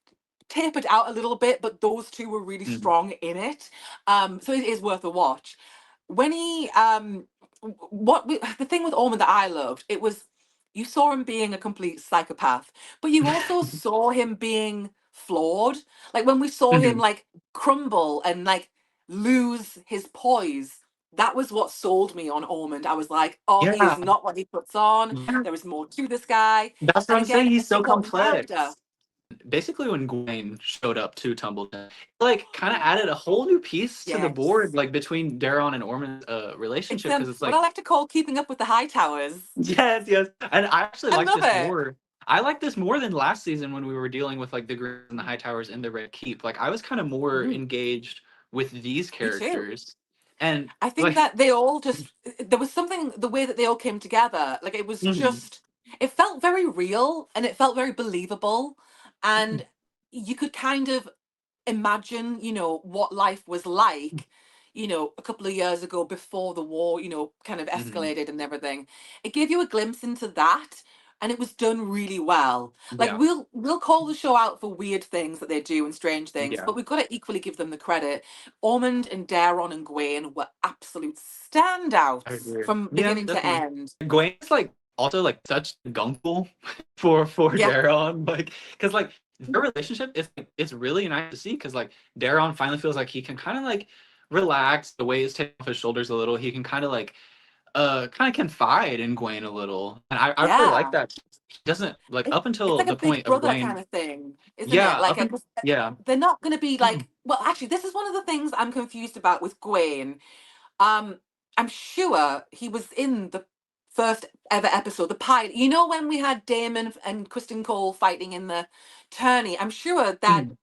tapered out a little bit, but those two were really Mhm. strong in it. So it is worth a watch. When he the thing with Ormond that I loved, it was you saw him being a complete psychopath, but you also saw him being flawed. Like when we saw him Mhm. like crumble and like lose his poise. That was what sold me on Ormond. I was like, oh, he is Yeah. not what he puts on. Yeah. There is more to this guy. That's what And I'm saying. again, a He's so supporting character. complex. Basically, when Gwen showed up to Tumbleton, like kind of added a whole new piece to the board, Yes. like between Daron and Ormond's It's relationship, because it's what I like, like to call keeping up with the high towers. yes, yes. And I actually I like love this it. more. I like this more than last season when we were dealing with like the Greens and the High Towers in the Red Keep. Like I was kind of more Mhm. engaged with these Me too. characters, and I think like, that they all just there was something the way that they all came together. Like it was mhm, just it felt very real and it felt very believable, and you could kind of imagine, what life was like, a couple of years ago before the war, kind of mhm, escalated and everything. It gave you a glimpse into that, and it was done really well. Like yeah, we'll call the show out for weird things that they do and strange things, yeah, but we've got to equally give them the credit. Ormond and Daron and Gwaine were absolute standouts I agree. from Yeah, beginning to definitely. end. Gwen's like also like such a gunkle for Yeah. Daron, like, because like their relationship is like, it's really nice to see, because like Daron finally feels like he can kind of like relax, the weight is taken off his shoulders a little. He can kind of like kind of confide in Gwen a little, and I really like Yeah. that. He doesn't like, up It's until like a the big point of brother kind Gwen. of thing, isn't Yeah, it? Like up until, yeah. they're not going to be like. Well, actually, this is one of the things I'm confused about with Gwaine. Um, I'm sure he was in the first ever episode, the pilot. You know when we had Damon and Kristen Cole fighting in the tourney. I'm sure that Mhm.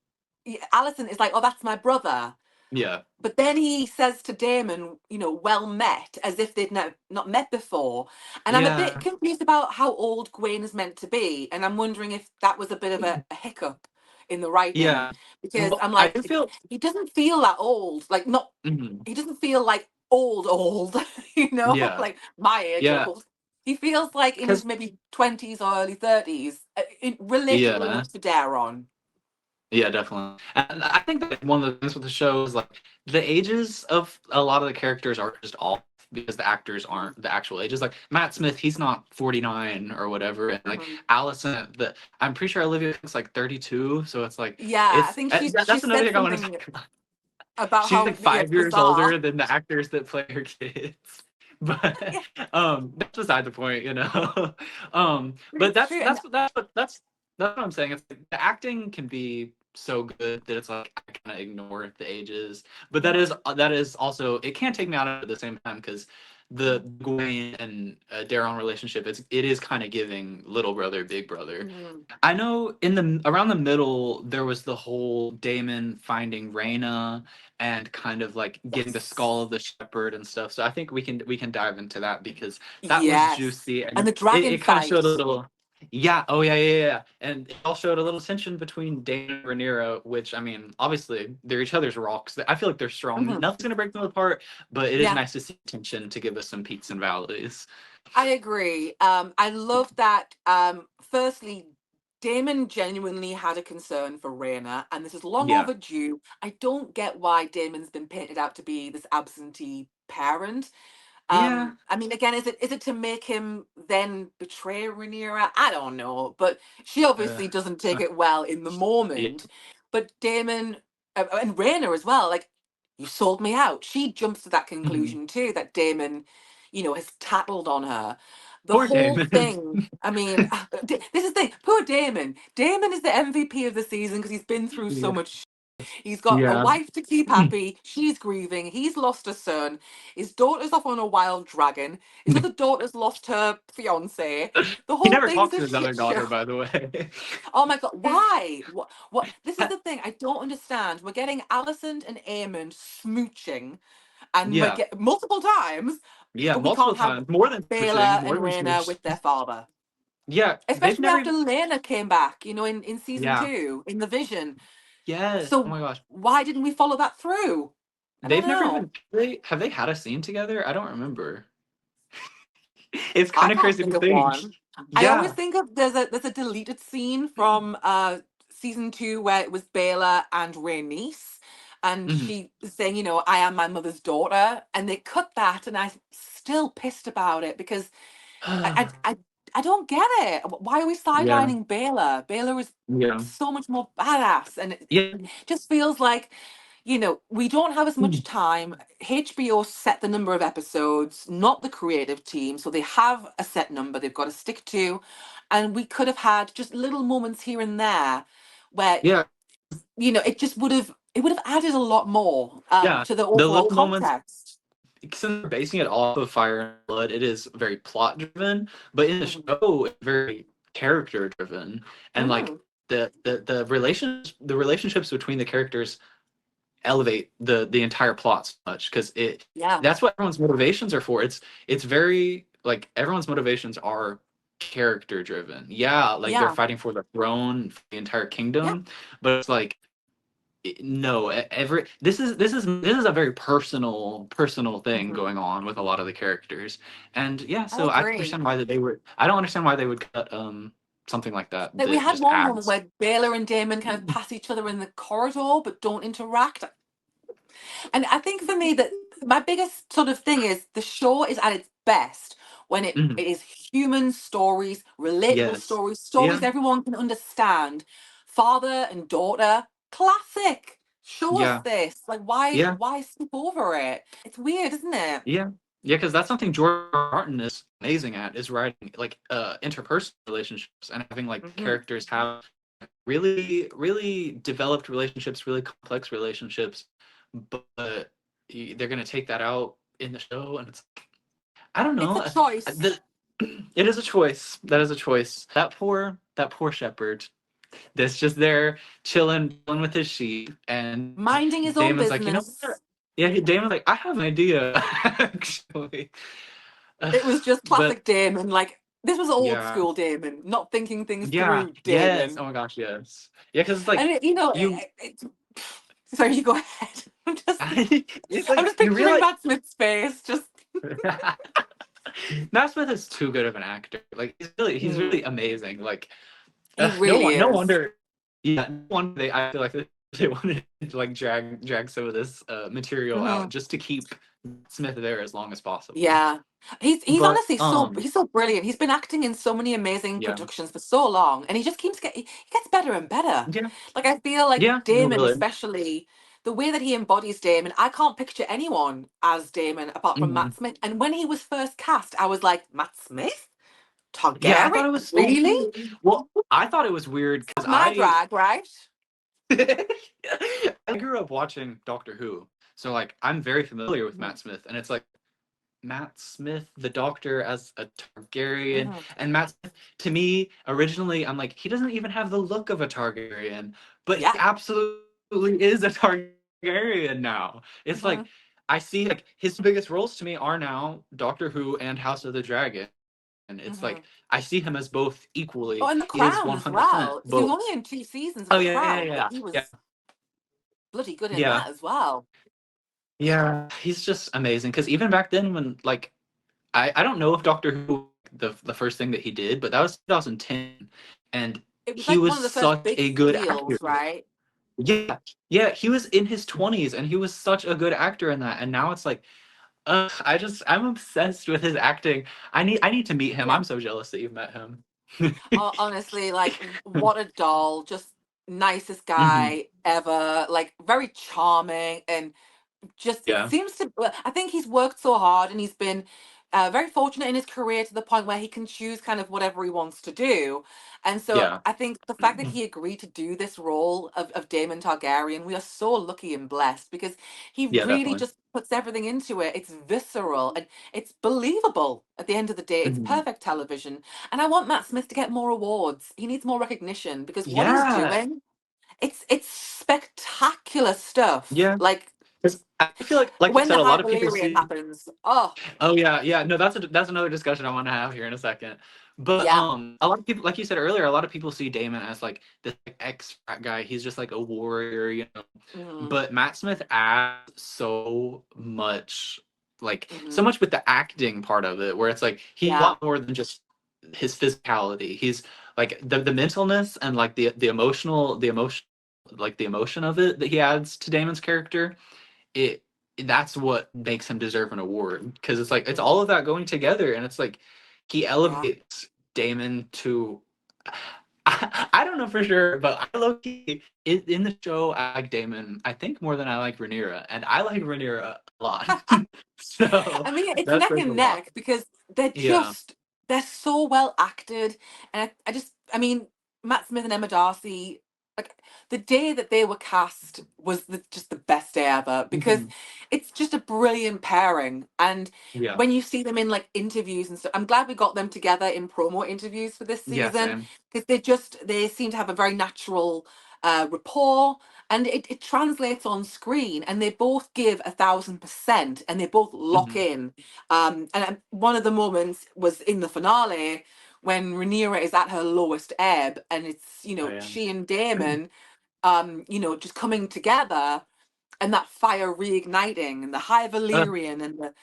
Alison is like, oh, that's my brother. Yeah. But then he says to Damon, well met, as if they'd not met before. And I'm a bit Yeah. confused about how old Gwen is meant to be. And I'm wondering if that was a bit of a hiccup in the writing. Yeah. Because Well, I'm I like, do feel. he doesn't feel that old. Like, not, Mhm. he doesn't feel like old, Yeah. like my age Yeah. old. He feels like in his Because maybe 20s or early 30s, relatable yeah. enough to dare on. Yeah, definitely. And I think that one of the things with the show is like the ages of a lot of the characters are just off because the actors aren't the actual ages. Like Matt Smith, he's not 49 or whatever, and like Mhm. Allison, I'm pretty sure Olivia is like 32, so it's like Yeah, I think she that's another said thing I want to something talk about. about She's how like it's 5 years bizarre. older than the actors that play her kids. But Yeah, that's beside the point, you know. but But it's true. And that's what I'm saying. It's like the acting can be so good that it's like I kind of ignore the ages. But mhm, that is also it can't take me out of it at the same time because the Gwen and Daryl relationship it is kind of giving little brother big brother. mhm. I know in the around the middle there was the whole Damon finding Raina and kind of like getting the skull Yes, of the shepherd and stuff. So I think we can dive into that because that was yes, juicy and and the dragon it kind of showed fight. a little yeah, oh yeah, yeah, yeah. And it all showed a little tension between Damon and Rhaenyra, which I mean, obviously they're each other's rocks. I feel like they're strong. Mhm. Nothing's gonna break them apart, but it is Yeah, nice to see tension to give us some peaks and valleys. I agree. I love that. Firstly, Damon genuinely had a concern for Raina, and this is long Yeah. overdue. I don't get why Damon's been painted out to be this absentee parent. Yeah. I mean, again, is it to make him then betray Rhaenyra? I don't know, but she Uh, obviously doesn't take it well in the yeah. moment. But Damon and Rhaenyra as well, like, you sold me out. She jumps to that Mhm. conclusion too, that Damon, has tattled on her. The Poor whole Damon. thing. I mean, this is the thing. Poor Damon. Damon is the MVP of the season because he's been through so Yeah. much. He's got a Yeah. wife to keep happy. She's grieving. He's lost a son. His daughter's off on a wild dragon. His other daughter's lost her fiance. The He whole never thing's talked to a his other shit show. daughter, by the way. Oh my god, why? What? This is the thing I don't understand. We're getting Alicent and Aemon smooching, and we're Yeah. get multiple times, Yeah, but we multiple can't have times. More than switching. Baela More and than Rhaena switch. with their father. Yeah, they've Especially never after even. Lena came back, in season Yeah. 2, in the Vision. Yes. Oh So my gosh. why didn't we follow that through? I don't They've never know. even. Have they had a scene together? I don't remember. It's I kind of can't crazy think to of think. one. I always Yeah. think of there's a deleted scene from season 2 where it was Bela and Rhaenys, and Hmm. she was saying, I am my mother's daughter, and they cut that, and I'm still pissed about it because I I I, I don't get it. Why are we Yeah. sidelining Bela? Bela is Yeah. so much more badass, and it Yeah. just feels like we don't have as much time. HBO set the number of episodes, not the creative team. So they have a set number they've got to stick to. And we could have had just little moments here and there where, Yeah. it would have added a lot more Yeah. to the The overall little moments context. since we're basing it off of Fire and Blood, it is very plot driven, but in the Mhm. show, it's very character driven, and like Mhm. the relationships between the characters elevate the entire plot so much because it Yeah. that's what everyone's motivations are for. It's very like everyone's motivations are character driven. Yeah, like they're Yeah. fighting for the throne, for the entire Yeah. kingdom, but it's like no every this is a very personal thing Mhm. going on with a lot of the characters and yeah I so agree. I don't understand why they would cut something like that Like we that had just one moment adds where Baylor and Damon kind of pass each other in the corridor but don't interact. And I think for me that my biggest sort of thing is the show is at its best when it Mhm. is human stories, relatable Yes, stories, yeah, stories everyone can understand. Father and daughter, classic. Show us yeah, this. Like why yeah, why skip over it? It's weird, isn't it? yeah, yeah, because that's something George Martin is amazing at is writing like interpersonal relationships and having like Hmm. characters have really developed relationships, really complex relationships, but they're gonna take that out in the show, and it's I don't It's know. a choice. The, it is a choice. That is a choice. That poor shepherd. This just there chilling with his sheep, and Minding his own Damon's like, you know what? business. Yeah, Damon's like, I have an idea, actually. It was just But classic Damon. Like, this was old yeah, school Damon, not thinking things yeah, through yes. Damon. Oh my gosh, yes. Yeah, because it's like And you know, you, sorry, you go ahead. it's I'm like just you picturing realize Matt Smith's face. Just Matt Smith is too good of an actor. Like he's Mm, really amazing. Like he no really one, no is. wonder. Yeah, no wonder I feel like they wanted to like drag some of this material out Mhm. just to keep Smith there as long as possible. Yeah. He's But honestly so brilliant. He's been acting in so many amazing yeah, productions for so long, and he just he gets better and better. yeah, Like, I feel like yeah, no, Damon, really. especially the way that he embodies Damon, I can't picture anyone as Damon apart from Matt Mhm. Smith. And when he was first cast, I was like, Matt Smith? Yeah, I Targaryen? thought it was so Really? weird. Well, I thought it was weird Not because my I drag, right? I grew up watching Doctor Who, so like I'm very familiar with Mhm, Matt Smith, and it's like Matt Smith, the Doctor as a Targaryen, mhm. and Matt Smith, to me, originally, I'm like, he doesn't even have the look of a Targaryen, but he Yeah. absolutely is a Targaryen now. It's like Mhm, I see like his biggest roles to me are now Doctor Who and House of the Dragon. And it's like mhm. I see him as both Oh, equally. and The He is Crown as 100% well. So he was both. only in 2 seasons of Oh The yeah, yeah, Crown, but yeah, he yeah, was bloody good in yeah, that as well. yeah. He's just amazing. Because even back then, when like I don't know if Doctor Who the first thing that he did, but that was 2010, and It was he like was one of the first such big a good actor. deals, right? Yeah, yeah. He was in his 20s, and he was such a good actor in that. And now it's like, I'm obsessed with his acting. I need to meet him. Yeah. I'm so jealous that you've met him. Honestly, like, what a doll. Just nicest Hmm. guy ever. Like, very charming, and just Yeah. seems to, well, I think he's worked so hard, and he's been very fortunate in his career to the point where he can choose kind of whatever he wants to do. And so Yeah. I think the fact that he agreed to do this role of Daemon Targaryen, we are so lucky and blessed, because he Yeah, really definitely. just puts everything into it. It's visceral and it's believable at the end of the day. It's Mhm. perfect television. And I want Matt Smith to get more awards. He needs more recognition, because what he's Yeah. doing, it's spectacular stuff. Yeah. Like, 'Cause I feel like you when the said, a High lot of people Valyrian see. happens, oh Oh yeah, yeah. No, that's another discussion I want to have here in a second. But yeah, a lot of people, like you said earlier, a lot of people see Damon as like this like, ex frat guy. He's just like a warrior, you know. hmm But Matt Smith adds so hmm much with the acting part of it, where it's like he's a yeah, lot more than just his physicality. He's like the mentalness and like the emotion of it that he adds to Damon's character. It That's what makes him deserve an award, because it's like it's all hmm of that going together, and it's like he yeah. elevates Damon to. I don't know for sure, but I look in the show. I like Damon, I think, more than I like Rhaenyra, and I like Rhaenyra a lot. So I mean, it's that neck says a and lot. neck, because Yeah. they're so well acted, and I mean, Matt Smith and Emma Darcy, like, the day that they were cast was just the best day ever, because Mhm. it's just a brilliant pairing. And Yeah. when you see them in like interviews and stuff, I'm glad we got them together in promo interviews for this Yeah. season, Same. because they seem to have a very natural rapport, and it translates on screen, and they both give 1,000%, and they both lock Hmm. in. And one of the moments was in the finale, when Rhaenyra is at her lowest ebb, and it's, Oh yeah. she and Daemon, just coming together, and that fire reigniting, and the High Uh, Valyrian, and the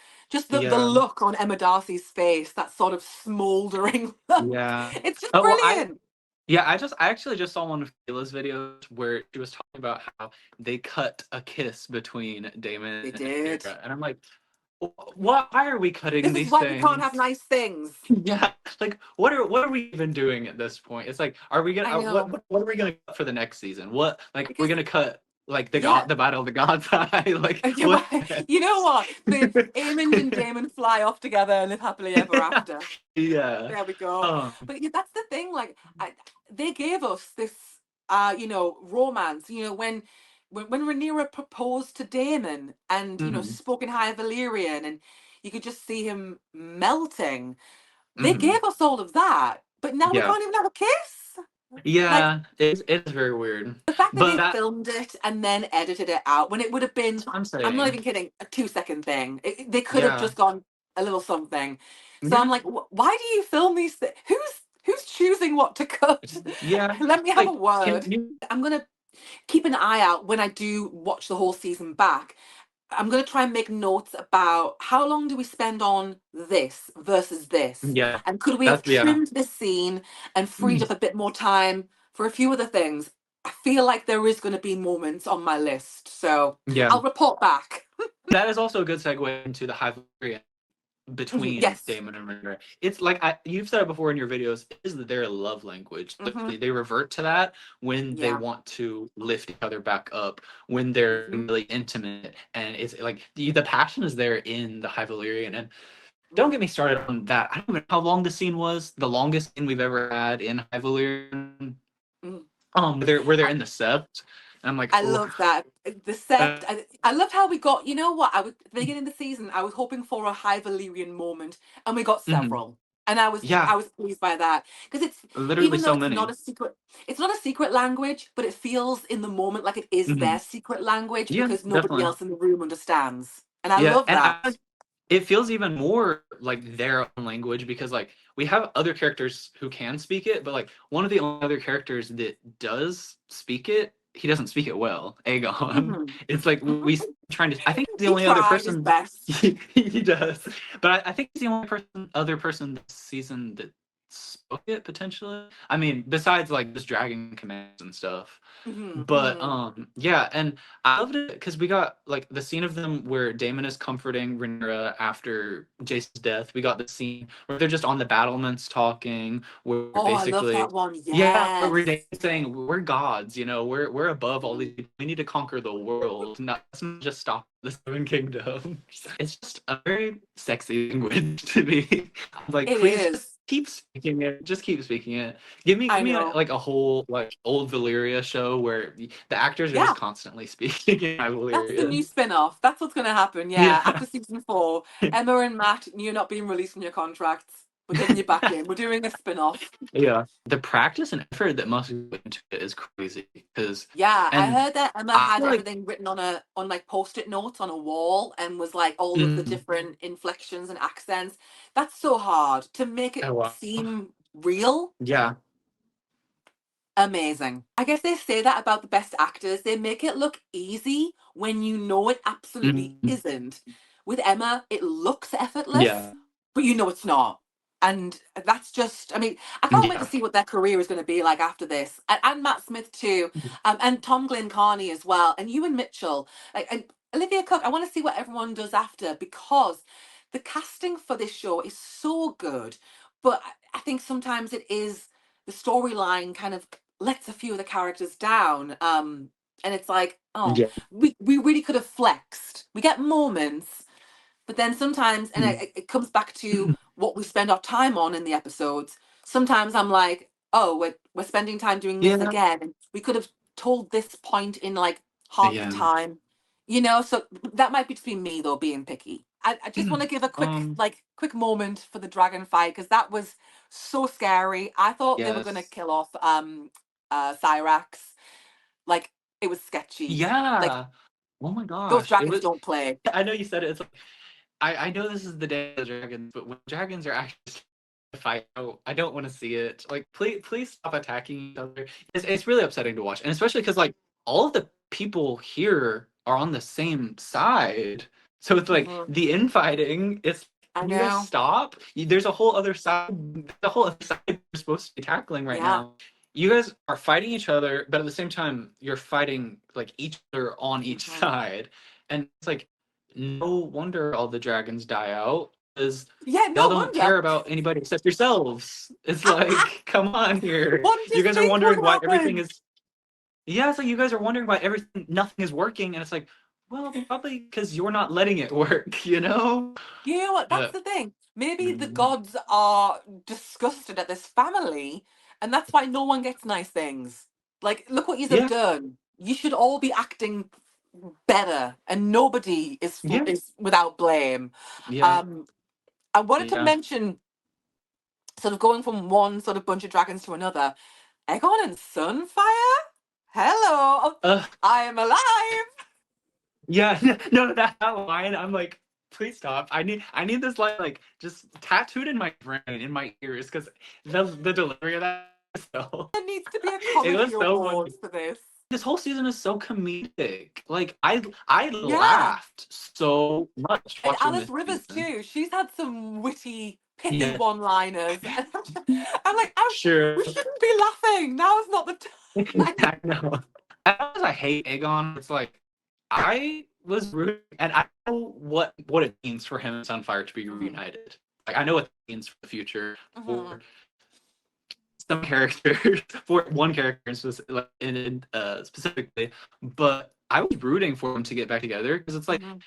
yeah. look on Emma Darcy's face, that sort of smoldering look. Yeah. It's just Oh well, brilliant. I actually just saw one of Kayla's videos where she was talking about how they cut a kiss between They Damon and did. Rhaenyra, and I'm like, Why are we cutting This is these why we can't have things? nice things. Yeah, like what are we even doing at this point? It's like, are we gonna I know. what are we gonna cut for the next season? What, like, we're Because, gonna cut like yeah. the battle of the gods? Like Yeah, what? but you know what? The Aemond and Daemon fly off together and live happily ever after. Yeah. There we go. Um. But yeah, that's the thing. Like, they gave us this, romance. When Rhaenyra proposed to Daemon, and Mhm, spoke in High Valyrian, and you could just see him melting. They mhm. gave us all of that, but now we Yeah. can't even have a kiss. Like Yeah, it's very weird. the fact that But they that filmed it and then edited it out when it would have been, that's what I'm I'm not saying. even kidding, a 2 second thing. They could have Yeah. just gone a little something. So I'm Yeah. like, why do you film these things? Who's choosing what to cut? Yeah. Let me have a Like, can word. you I'm gonna keep an eye out when I do watch the whole season back. I'm going to try and make notes about how long do we spend on this versus this? yeah. And could we have That's yeah. trimmed this scene and freed up a bit more time for a few other things? I feel like there is going to be moments on my list. So Yeah. I'll report back. That is also a good segue into the Highland between Yes. Damon and Rhaenyra. It's like you've said it before in your videos, is their love language. Hmm. They revert to that when they Yeah. want to lift each other back up, when they're Hmm. really intimate, and it's like the passion is there in the High Valyrian. And don't Hmm. get me started on that. I don't even know how long the scene was. The longest scene we've ever had in High Valyrian. Hmm. Where they're in the Sept. And I'm like, I oh, love that. The Sept, I loved how we got, you know what? At the beginning of the season, I was hoping for a High Valyrian moment, and we got mhm. several. And Yeah, I was pleased by that. Because it's, literally even though so many. it's not a secret language, but it feels in the moment like it is Hmm. their secret language Yeah, because nobody definitely. else in the room understands. And I Yeah, love and that. it feels even more like their own language because like we have other characters who can speak it, but like one of the only other characters that does speak it, he doesn't speak it well. Aegon. Hmm. It's like Hmm. we trying to. I think he's the He only other tried his person. best. He does, but I think he's the only other person this season that spoke it potentially. I mean, besides like just dragon commands and stuff. Hmm. But Hmm. yeah, and I loved it because we got like the scene of them where Damon is comforting Rhaenyra after Jason's death. We got the scene where they're just on the battlements talking, where Oh, I love basically, that one. yeah, where Yes. Damon's saying we're gods, we're above all Mhm. these people. We need to conquer the world, not let's not just stop the Seven Kingdoms. It's just a very sexy language to me. I'm like, It please just is. keep speaking it. Just keep speaking it. I Give me know. like a whole like old Valyria show where the actors are just Yeah. constantly speaking in That's the new Valyrian. spin-off. That's what's going to happen. Yeah. Yeah. After season 4, Emma and Matt, you're not being released from your contracts. We're getting you back in. We're doing a spin-off. Yeah. The practice and effort that must go into it is crazy because Yeah, I and heard that Emma I had feel like everything written on like post-it notes on a wall and was like all of the mm, different inflections and accents. That's so hard to make it oh wow. seem real. Yeah. Amazing. I guess they say that about the best actors. They make it look easy when you know it absolutely Mm, isn't. With Emma, it looks effortless, yeah. but you know it's not. And that's just, I mean, I can't wait to Yeah. see what their career is going to be like after this. And Matt Smith too, and Tom Glyn Carney as well, and Ewan Mitchell, like, and Olivia Cook. I want to see what everyone does after because the casting for this show is so good. But I think sometimes it is the storyline kind of lets a few of the characters down. And it's like, oh, Yeah. we really could have flexed. We get moments, but then sometimes, and Mm. it comes back to what we spend our time on in the episodes. Sometimes I'm like, oh, we're spending time doing this Yeah. again. And we could have told this point in like half the Yeah. time, so that might be between me though, being picky. I just want to give a Um quick moment for the dragon fight because that was so scary. I thought they were gonna yes. kill off Cyrax. Like it was sketchy. Like Yeah. Oh my those gosh. It dragons was don't play. I know you said it. It's like I know this is the day of the dragons, but when dragons are actually fight, I don't want to see it. Like, please stop attacking each other. It's really upsetting to watch, and especially because like all of the people here are on the same side, so it's like Hmm. the infighting. It's I can you guys know. stop? There's a whole other side. The whole other side we're supposed to be tackling right Yeah. now. You guys are fighting each other, but at the same time, you're fighting like each other on each Hmm. side, and it's like no wonder all the dragons die out because Yeah. y'all No don't wonder. care about anybody except yourselves. It's like, come on here. What did You you guys are think wondering would why everything happen? is yeah, it's like you guys are wondering why nothing is working, and it's like, well, probably because you're not letting it work, you know? You know what? That's Uh, the thing. Maybe the mm, gods are disgusted at this family, and that's why no one gets nice things. Like, look what you have yeah, done. You should all be acting better, and nobody yeah, is without blame. yeah, Um, I wanted to yeah. mention, sort of going from one sort of bunch of dragons to another. Aegon and Sunfire? Hello, Uh, I am alive. yeah, no, that line, I'm like, please stop. I need this line like just tattooed in my brain, in my ears, because the delivery of that is so There needs to be a it comedy was so awards funny. for this. This whole season is so comedic. Like I Yeah. laughed so much And watching Alice this Rivers season. too. She's had some witty, pithy Yeah, one-liners. I'm like, we sure. shouldn't be laughing. Now's not the time. I know. I hate Aegon. It's like I was rooting, and I know what it means for him and Sunfire to be Mhm, reunited. Like I know what it means for the future mhm, for some characters, for one character specifically, but I was rooting for them to get back together because it's like mhm,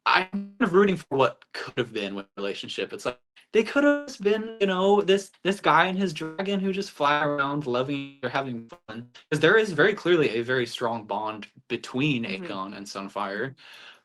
I'm kind of rooting for what could have been with the relationship. It's like they could have been, this guy and his dragon who just fly around loving or having fun. Because there is very clearly a very strong bond between mhm, Aegon and Sunfire,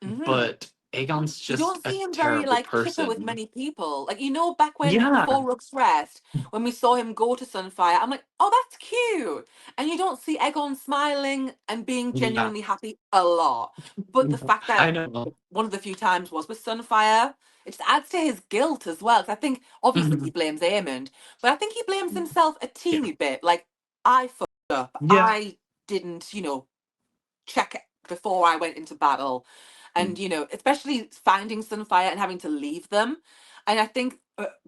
mhm. but Aegon's You just don't a see him very terrible like chipper with person. many people. Like back when Yeah. before Rook's Rest, when we saw him go to Sunfire, I'm like, oh, that's cute. And you don't see Egon smiling and being Yeah. genuinely happy a lot. But the fact I that know. one of the few times was with Sunfire, it just adds to his guilt as well. 'Cause I think obviously he Mhm. blames Aemond, but I think he blames himself a Yeah. teeny bit. Like I fucked up. Yeah. I didn't, check it before I went into battle. And, especially finding Sunfire and having to leave them. And I think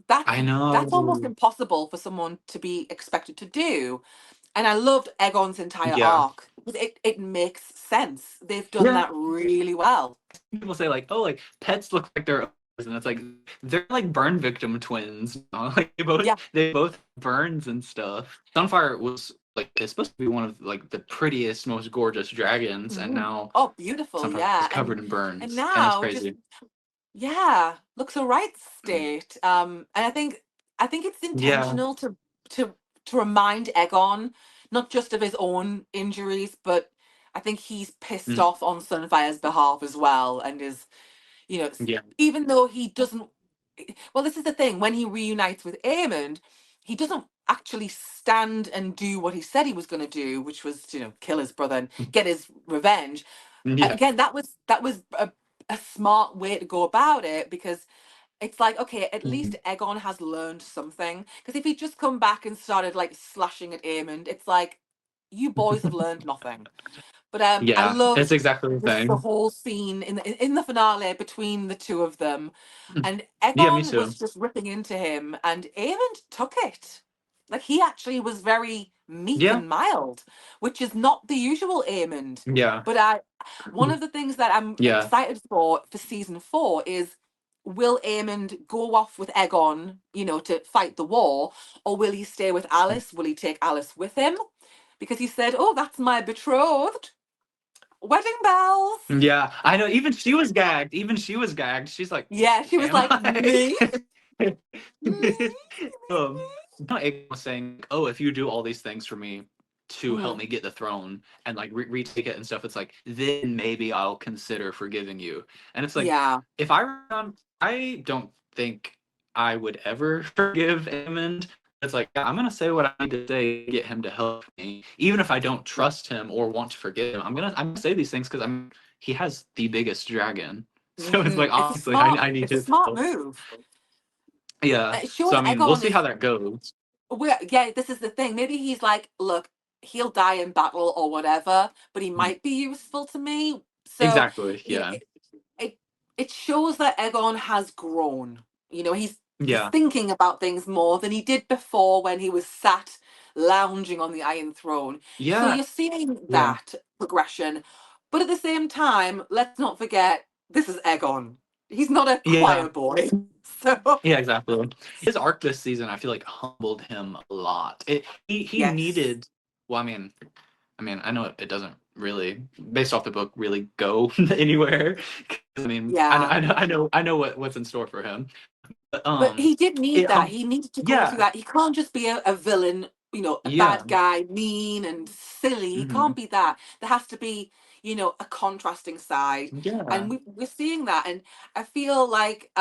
that's I that's almost know. impossible for someone to be expected to do. And I loved Egon's entire Yeah. arc. It makes sense. They've done Yeah. that really well. People say like, oh, like pets look like their owners, and it's like they're like burn victim twins. Like Yeah. they both have burns and stuff. Sunfire was like it's supposed to be one of like the prettiest, most gorgeous dragons, and Mhm. now Oh, beautiful. Sunfire is Yeah. covered in And burns, and it's now just crazy. yeah, looks a right state. And I think it's Yeah. intentional to to remind Egon not just of his own injuries, but I think he's pissed Mm. off on Sunfire's behalf as well, and is Yeah. even though he doesn't. Well, this is the thing. When he reunites with Aemond, he doesn't actually stand and do what he said he was going to do, which was kill his brother and get his revenge. Yeah. Again, that was a smart way to go about it, because it's like, okay, at least Mhm. Egon has learned something. Because if he'd just come back and started like slashing at Aemond, it's like, you boys have learned nothing. But I Yeah, it's loved exactly the the thing. whole scene in the finale between the two of them, and Yeah, me Egon was too. just ripping into him, and Aemond took it. Like he actually was very meek Yeah. and mild, which is not the usual Aemond. Yeah. But one of the things that I'm Yeah. excited for season 4 is, will Aemond go off with Egon, to fight the war, or will he stay with Alice? Will he take Alice with him? Because he said, "Oh, that's my betrothed." Wedding bells. Yeah, I know. Even she was gagged. Even she was gagged. She's like, Yeah, she was "Am like, I?" me? Me? um, Aegon was saying, "Oh, if you do all these things for me to help Mm-hmm. me get the throne and like retake it and stuff, it's like then maybe I'll consider forgiving you." And it's like, Yeah. if I were I don't think I would ever forgive Aemond. It's like yeah, I'm gonna say what I need to say to get him to help me, even if I don't trust him or want to forgive him. I'm gonna say these things because he has the biggest dragon, so it's like It's a obviously smart. I need It's a his smart help. move. Yeah. It So shows I mean, we'll Egon see how is. that goes. Yeah, this is the thing. Maybe he's like, look, he'll die in battle or whatever, but he might be useful to me. So Exactly. you know, Yeah. it it shows that Egon has grown. He's Yeah. thinking about things more than he did before when he was sat lounging on the Iron Throne. So Yeah. you're seeing Yeah. that progression, but at the same time, let's not forget this is Egon. He's not a Yeah. choir boy, so Yeah. Exactly. His arc this season, I feel like, humbled him a lot. He yes, needed. Well, I know it doesn't really, based off the book, really go anywhere. 'Cause, yeah. I know what's in store for him. But But he did need it that. He needed to go through yeah. that. He can't just be a villain, a Yeah. bad guy, mean and silly. He Hmm. can't be that. There has to be, a contrasting side. Yeah. And we're seeing that. And I feel like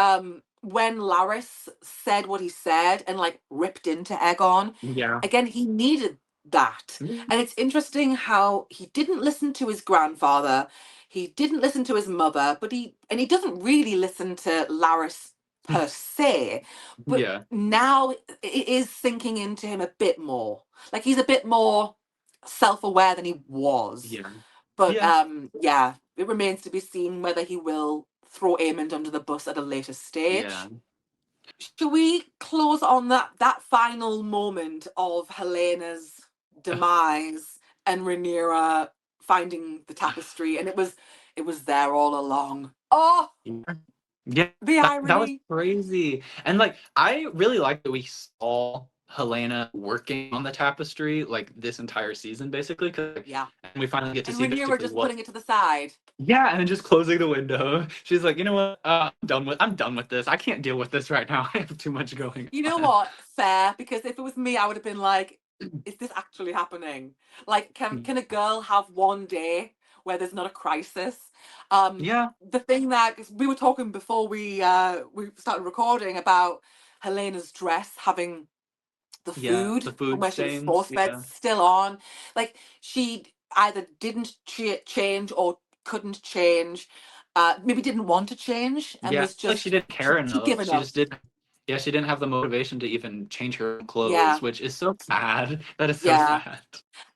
when Laris said what he said and like ripped into Egon, Yeah. again, he needed that. And it's interesting how he didn't listen to his grandfather, he didn't listen to his mother, but he doesn't really listen to Laris per se, but Yeah. now it is sinking into him a bit more. Like he's a bit more self-aware than he was. Yeah. But Yeah. yeah, it remains to be seen whether he will throw Aemond under the bus at a later Yeah. stage. Should we close on that final moment of Helena's demise and Rhaenyra finding the tapestry, and it was there all along. Oh, Yeah. Yeah, the that was irony! crazy. And like I really like that we saw Helena working on the tapestry like this entire season basically, 'cause like, Yeah, and we finally get to and see Rhaenyra basically just what. putting it to the side. Yeah, and then just closing the window. She's like, you know what? I'm done with this. I can't deal with this right now. I have too much going You know on. what? Fair, because if it was me, I would have been like, "Is this actually happening? Like, can a girl have one day where there's not a crisis?" Yeah, The thing that 'cause we were talking before we started recording about Helena's dress having the yeah, food the from food where she was stains. force fed Yeah, still on. Like she either didn't change or couldn't change. Maybe didn't want to change and yeah. I was feel like she just didn't care she'd enough. given She up. just didn't. Yeah, she didn't have the motivation to even change her own clothes, Yeah, which is so sad. That is so yeah. sad.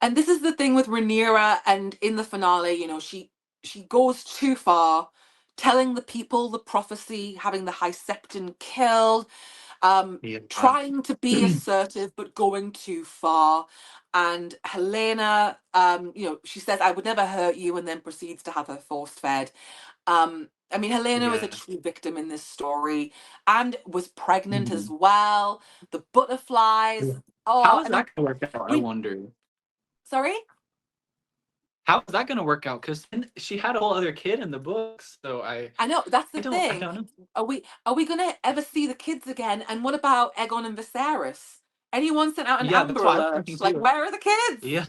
And this is the thing with Rhaenyra, and in the finale, she goes too far, telling the people the prophecy, having the High Septon killed, Yeah. trying to be assertive but going too far. And Helena, she says, "I would never hurt you," and then proceeds to have her force fed. I mean, Helena is a Yeah. true victim in this story and was pregnant as Mhm. well. The butterflies. Yeah. How Oh, is I mean, that gonna work out? I we, wonder. sorry? How is that gonna work out? Because she had a whole other kid in the books, so I know that's I the don't, I thing. don't know. Are we gonna ever see the kids again? And what about Aegon and Viserys? Anyone sent out an Yeah, that's Amber what I was Alert? thinking Like, too. where are the kids? Yeah.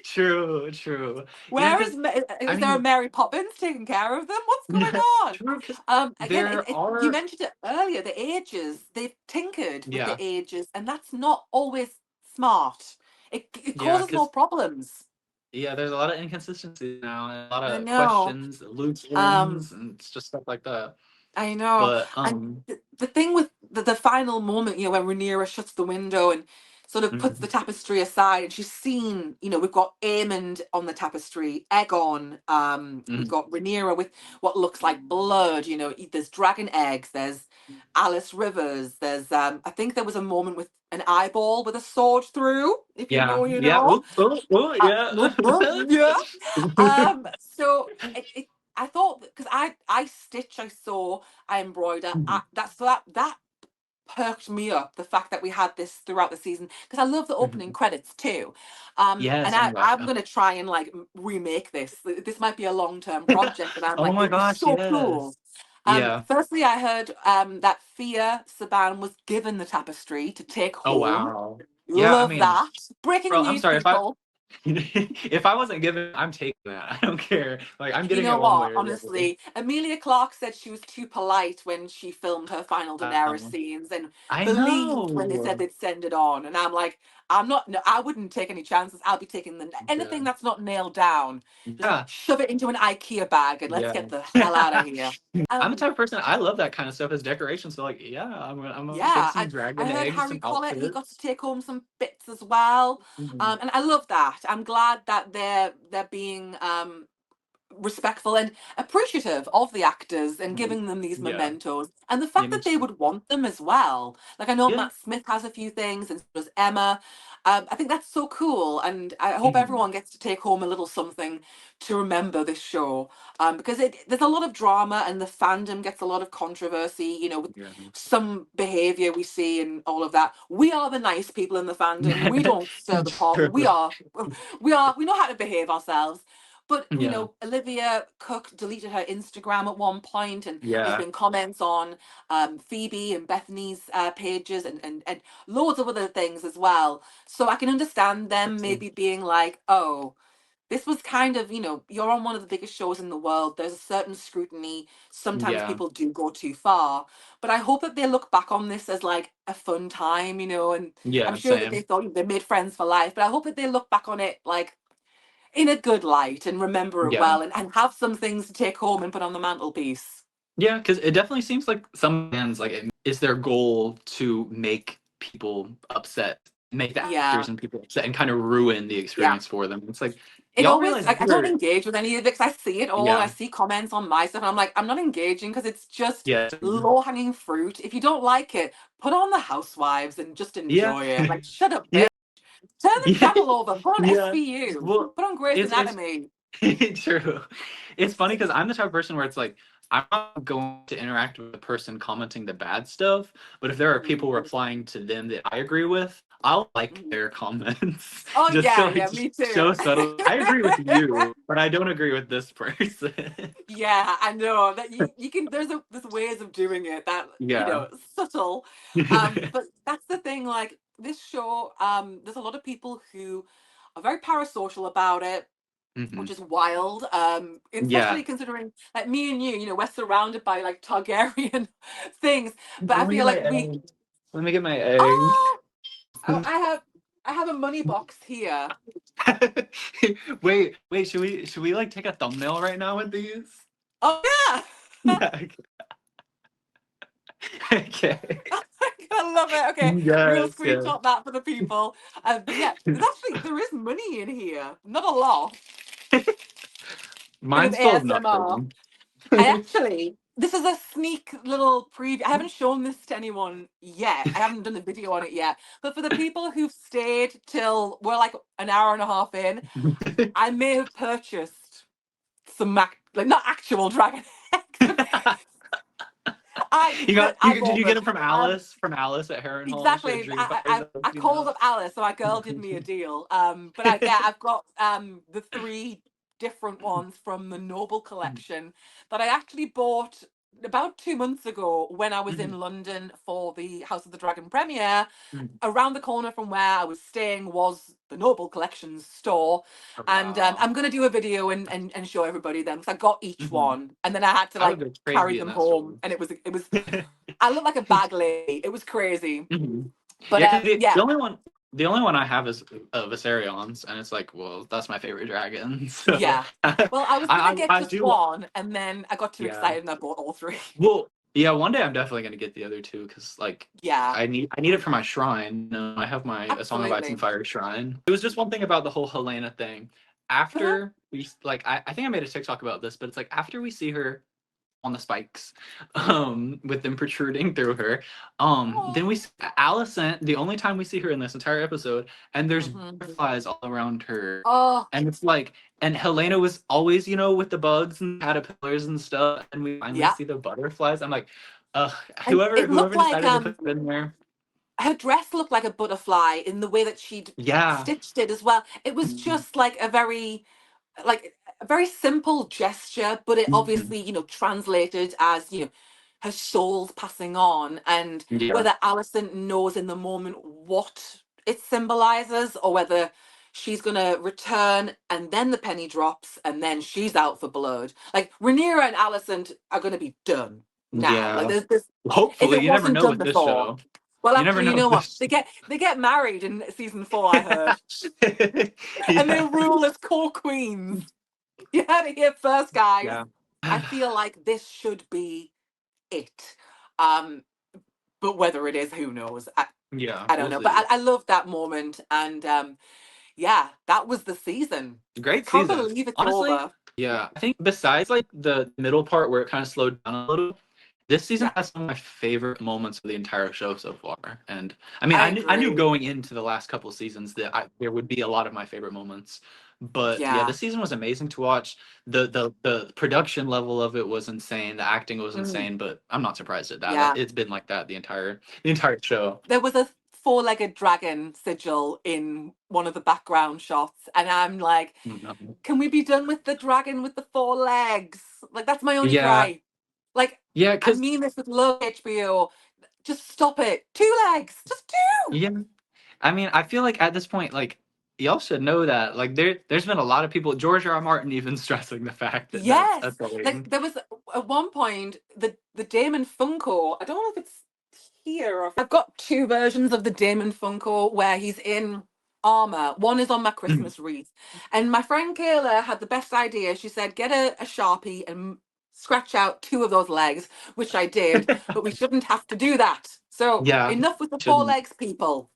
True, true. Yeah, Where because is I is there a mean, Mary Poppins taking care of them? What's going on? true, because Again, there you are, mentioned it earlier. The ages they've tinkered with the yeah, ages, and that's not always smart. It yeah, causes more because problems. yeah, there's a lot of inconsistencies now and a lot I of know. questions, loose Um, ends, and it's just stuff like that. I know. But And the thing with the final moment, when Rhaenyra shuts the window and sort of puts the mhm, tapestry aside, and she's seen, we've got Aemond on the tapestry, Aegon, we've mhm. got Rhaenyra with what looks like blood, there's dragon eggs, there's Alice Rivers, there's I think there was a moment with an eyeball with a sword through, if you Yeah, know, you yeah, know. ooh, ooh, ooh, yeah. Yeah. So I thought because I stitch, I sew, I embroider. Mhm, That perked me up. The fact that we had this throughout the season because I love the opening mhm. credits too. And Yes, oh my gosh. I'm gonna try and like remake this. This might be a long-term project, and I'm Oh like, it my would be gosh, so cool. yes. Yeah. Firstly, I heard that Fia Saban was given the tapestry to take Oh home. wow. Yeah, I Love mean, that. Breaking bro, I'm news, sorry if I people. if I wasn't given, I'm taking that. I don't care. Like I'm You getting know it one what? way or the other. Honestly, Amelia Clark said she was too polite when she filmed her final Daenerys Um, scenes and I believed when they said know. they'd send it on. And I'm like, I'm not, no, I wouldn't take any chances. I'll be taking Yeah. anything that's not nailed down. Just Yeah. shove it into an IKEA bag and let's Yeah. get the hell out of here. I'm the Um, type of person I love that kind of stuff as decoration. So like, yeah, I'm gonna take yeah, some I dragon heard eggs, Harry some Collett, he got to outfits. take home some bits as well. Mhm. And I love that. I'm glad that they're being respectful and appreciative of the actors and Mhm. giving them these Yeah. mementos and the Yeah, fact me that they too. would want them as well. Like I know Yeah. Matt Smith has a few things and so does Emma. I think that's so cool, and I hope Mhm. everyone gets to take home a little something to remember this show. Because there's a lot of drama and the fandom gets a lot of controversy. With Yeah. some behavior we see and all of that. We are the nice people in the fandom. We don't stir the pot. True. We know how to behave ourselves. But Yeah. Olivia Cook deleted her Instagram at one point, and there's Yeah. been comments on Phoebe and Bethany's pages, and loads of other things as well. So I can understand them maybe being like, "Oh, this was kind of, you're on one of the biggest shows in the world. There's a certain scrutiny. Sometimes Yeah. people do go too far. But I hope that they look back on this as like a fun time, and I'm Yeah, sure that they same. thought they made friends for life. But I hope that they look back on it like in a good light and remember it Yeah. well, and have some things to take home and put on the mantelpiece. Yeah, because it definitely seems like some bands, like, it is their goal to make people upset, make the Yeah. actors and people upset, and kind of ruin the Yeah. experience for them. It's like, It y'all always, realize like, I don't you're, engage with any of it because I see it all. I yeah, see comments on my stuff, and I'm like, I'm not engaging because it's just yeah, low hanging fruit. If you don't like it, put on the Housewives and just yeah, enjoy it. Like, shut up, yeah, bitch. Turn the yeah, channel over. Put on yeah. SVU. Well, Put on Grey's it's Anatomy. true. It's funny because I'm the type of person where it's like, I'm not going to interact with the person commenting the bad stuff, but if there are people Mhm, replying to them that I agree with, I'll like mhm. their comments Oh just yeah, so I yeah, just me too. show subtle. I agree with you, but I don't agree with this person. Yeah, I know that you can. There's ways of doing it that Yeah. subtle. But that's the thing. Like this show, there's a lot of people who are very parasocial about it, which Hmm. is wild. Yeah. Especially considering like me and you, we're surrounded by like Targaryen things. But I Let me feel get my like we. egg. Let me get my egg. Oh, oh, I have a money box here. Wait, should we like take a thumbnail right now with these? Oh yeah. Yeah. Okay. I love it. Okay, we'll Yes, yes. screenshot that for the people. But yeah, there is money in here. Not a lot. Bit of Mine's full of ASMR. nothing. This is a sneak little preview. I haven't shown this to anyone yet. I haven't done a video on it yet. But for the people who've stayed till we're like an hour and a half in, I may have purchased some like not actual dragon eggs, but I Did bought you get them. them from Alice? From Alice at Harrenhal? She had Exactly. dream I, fires I that I you called know. up Alice, so my girl did me a deal. But I've got the three different ones from the Noble collection that I actually bought about 2 months ago when I was in London for the House of the Dragon premiere. Around the corner from where I was staying was the Noble Collections store, and Wow. I'm gonna do a video and show everybody them because I got each Hmm. one, and then I had to I would like go carry crazy in them that store. home, and it was I looked like a bag lady. It was crazy. Hmm. But Yeah, because yeah. the only one I have is Viserions, and it's like, well, that's my favorite dragon. So Yeah. Well, I was gonna get I just do. one, and then I got too Yeah. excited and I bought all three. Well, yeah. One day I'm definitely gonna get the other two because like Yeah, I need it for my shrine. I have my A Song of Ice and absolutely. Fire shrine. It was just one thing about the whole Helena thing. Uh-huh. After we like, I think I made a TikTok about this, but it's like after we see her on the spikes, with them protruding through her. Then Oh. we see Alicent, the only time we see her in this entire episode, and there's Hmm. butterflies all around her. Oh, And it's like, and Helena was always, with the bugs and caterpillars and stuff, and we finally yeah. see the butterflies. I'm like, And it whoever looked like decided to put it in there, her dress looked like a butterfly in the way that she'd yeah, stitched it as well. It was mhm, just like a very simple gesture, but it mhm, obviously, translated as, her soul's passing on. And yeah, whether Alison knows in the moment what it symbolizes, or whether she's gonna return and then the penny drops and then she's out for blood. Like Rhaenyra and Alison are gonna be done now. Like yeah. there's this, if Hopefully, it you never wasn't know done with this before. show. Well, You never actually, you know know with what? this. They get married in season 4, I heard, and they Yeah. rule as co-queens. You heard it here first, guys. Yeah. I feel like this should be it. Um, but whether it is, who knows? Yeah, I don't we'll know. But I, see. I love that moment, and yeah, that was the season. Great Can't season. believe it's Honestly, over. yeah. I think besides like the middle part where it kind of slowed down a little, this season Yeah, has some of my favorite moments of the entire show so far. And I mean, I I knew agree. going into the last couple seasons that there would be a lot of my favorite moments. But yeah, Yeah. this season was amazing to watch. The production level of it was insane. The acting was Mm, insane, but I'm not surprised at that. yeah. It's been like that the entire show. There was a four-legged dragon sigil in one of the background shots, and I'm like, Mhm. can we be done with the dragon with the four legs? Like that's my only Yeah, gripe. Like yeah, I because mean this with love, HBO. Just stop it. Two legs. Just two. yeah, I mean, I feel like at this point, like y'all should know that. Like there's been a lot of people, George R. R. Martin even stressing the fact that that's a Yes, like thing. there was at one point the Damon Funko. I don't know if it's here or if I've got two versions of the Damon Funko where he's in armor. One is on my Mhm. Christmas wreath, and my friend Kayla had the best idea. She said, "Get a Sharpie and scratch out two of those legs," which I did. But we shouldn't have to do that. So Yeah, enough with the four shouldn't. legs, people.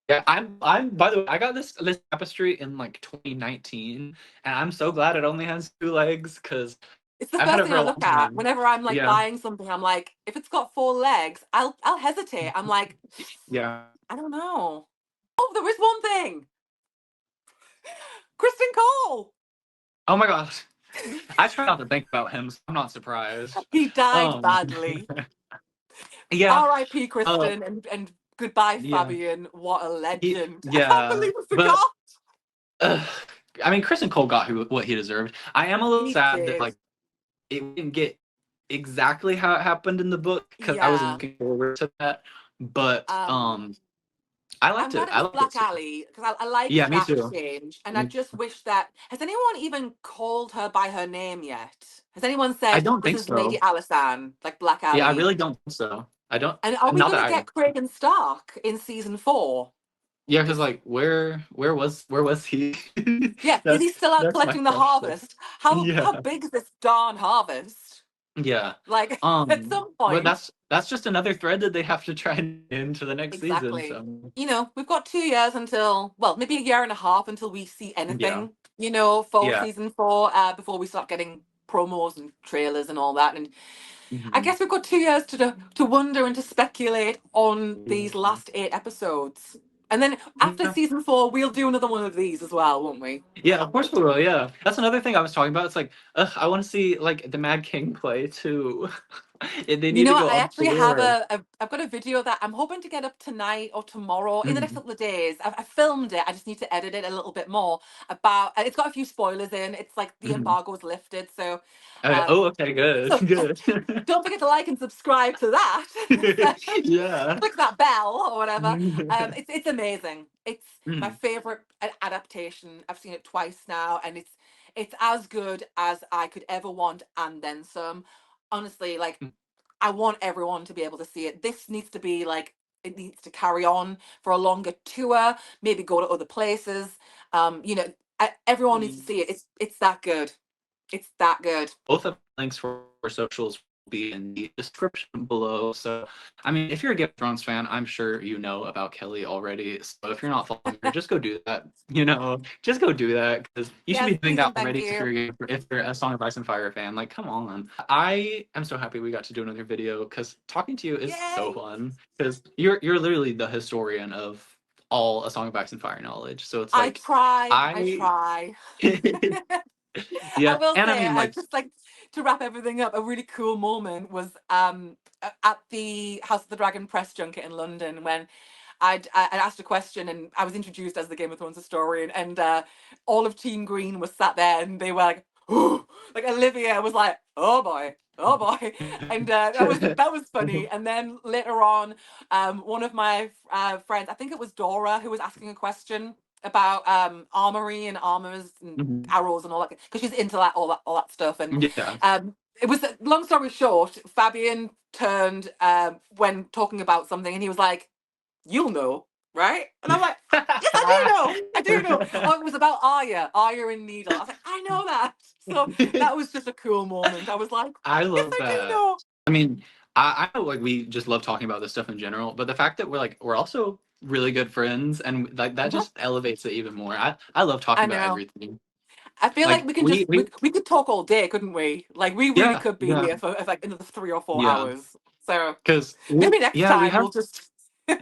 Yeah, I'm by the way, I got this tapestry in like 2019, and I'm so glad it only has two legs because It's the I've had first it thing for I a look long at time. whenever I'm like Yeah. buying something. I'm like, if it's got four legs, I'll hesitate. I'm like, Yeah. I don't know. Oh, there is one thing. Kristen Cole. Oh my gosh. I try not to think about him, so I'm not surprised. He died Um badly. yeah. R.I.P. Uh Kristen and goodbye yeah. Fabian. What a He legend! I can't yeah. believe I But forgot. uh, I mean Kristen Cole got what he deserved. I am a little He sad that did. like it didn't get exactly how it happened in the book because I was Yeah. looking forward to that. But Um, I I'm liked it. glad it I was liked it Black too. Alley because I liked Yeah, me that too. change, and I Me- just wish that has anyone even called her by her name yet? Has anyone I said don't this think is Lady so. Alisan, like Black Yeah, I Alley? really don't think so. I don't. And are we Not going that to I. get Craig and Stark in season 4? Yeah, because Is like, where was he? Yeah, is that's he still out that's my collecting the question. harvest? How Yeah, big is this darn harvest? yeah. Like at some But point, that's just another thread that they have to try and into the next season. exactly. So We've got 2 years until, well, maybe a year and a half until we see yeah, anything, for yeah. season 4, before we start getting promos and trailers and all that. And I Mhm. guess we've got 2 years to wonder and to speculate on these last 8 episodes. And then after Yeah. season 4, we'll do another one of these as well, won't we? Yeah, of course we will. Yeah, that's another thing I was talking about. It's like, I want to see like the Mad King play too. They You need to know what? go I up the actually have lore. I've got a video that I'm hoping to get up tonight or tomorrow in the next Mhm. couple of days. I filmed it. I just need to edit it a little bit more about. It's got a few spoilers in. It's like the Mhm. embargo is lifted, so Okay. um, Oh, okay, good, so good. don't forget to like and subscribe to that. Yeah. Click that bell or whatever. It's amazing. It's my Mhm. favorite adaptation. I've seen it twice now, and it's as good as I could ever want, and then some. Honestly, like I want everyone to be able to see it. This needs to be like it needs to carry on for a longer tour, maybe go to other places. Everyone needs to Mhm. see it. It's that good. It's that good. Both of the links for socials will be in the description below. So, I mean, if you're a Game of Thrones fan, I'm sure you know about Kelly already. So, if you're not following her, just go do that. Just go do that because you should Yes, be doing please that and thank already you. if you're a Song of Ice and Fire fan. Like, come on. I am so happy we got to do another video because talking to you is so Yay! fun because you're literally the historian of all A Song of Ice and Fire knowledge. So it's I like try. I I try. I yeah, will and I say, mean I like just like to wrap everything up. A really cool moment was at the House of the Dragon press junket in London when I'd asked a question and I was introduced as the Game of Thrones historian, and all of Team Green was sat there and they were like, "Ooh," like Olivia was like, oh boy," and that was funny. And then later on, one of my friends, I think it was Dora, who was asking a question about armory and armors and Mhm. arrows and all that because she's into all that stuff. And Yeah. it was, long story short, Fabian turned when talking about something and he was like, "You'll know, right?" And I'm like, "Yes, I do know. I do know." Oh, it was about Arya and Needle. I was like, "I know that." So that was just a cool moment. I was like, I "Yes, love I do that. know." I mean, I know like we just love talking about this stuff in general, but the fact that we're also really good friends and like that Mhm. just elevates it even more. I love I talking about know. everything. I feel like Like we can just we could talk all day, couldn't we? Like we really yeah, could be yeah, here for like another 3 or 4 yeah. hours. So Because maybe next we time have we'll just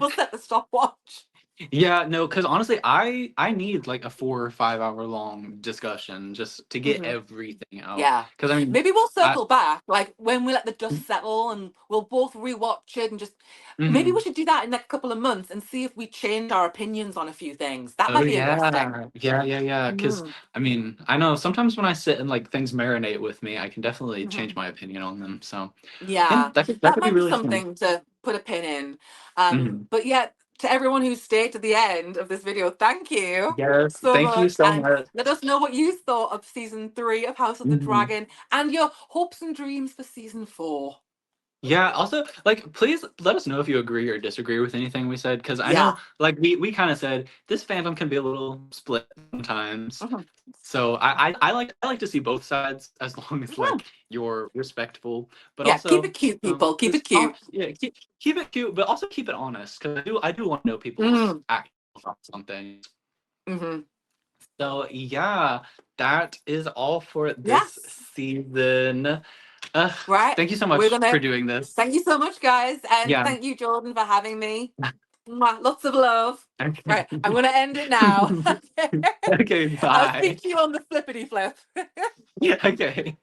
we'll set the stopwatch. yeah, no, because honestly, I need like a 4 or 5 hour long discussion just to get Hmm. everything out. Yeah. Because I mean, Maybe we'll I circle back, like when we let the dust settle and we'll both rewatch it and just maybe we mhm. should do that in the next couple of months and see if we change our opinions on a few things. That Oh might be interesting. yeah, yeah, yeah, yeah. Because Hmm. I mean, I know sometimes when I sit and like things marinate with me, I can definitely change Hmm. my opinion on them. So yeah, Yeah, that could that be might be really fun. something to put a pin in. Mhm. But yeah, to everyone who stayed to the end of this video, thank you Yes, so thank you much. so And much. let us know what you thought of season 3 of House of the Mhm. Dragon and your hopes and dreams for season 4. Yeah, also, like, please let us know if you agree or disagree with anything we said, because I Yeah. know, like, we kind of said this fandom can be a little split sometimes. Mhm. So I like to see both sides as long as Mhm. like you're respectful, but Yeah, keep also it cute, people. Keep it just cute. yeah, keep it cute, but also keep it honest because I do want to know people's Mm-hmm. actual thoughts on things. Mm-hmm. So yeah, that is all for this Yes. season. Uh, Right. Thank you so We're much for gonna doing this. thank you so much, guys, and Yeah. thank you, Jordan, for having me. Mwah, lots of love. Okay. Right, I'm gonna end it now. Okay. I'll Bye. speak to you on the flippity flip. Yeah. Okay.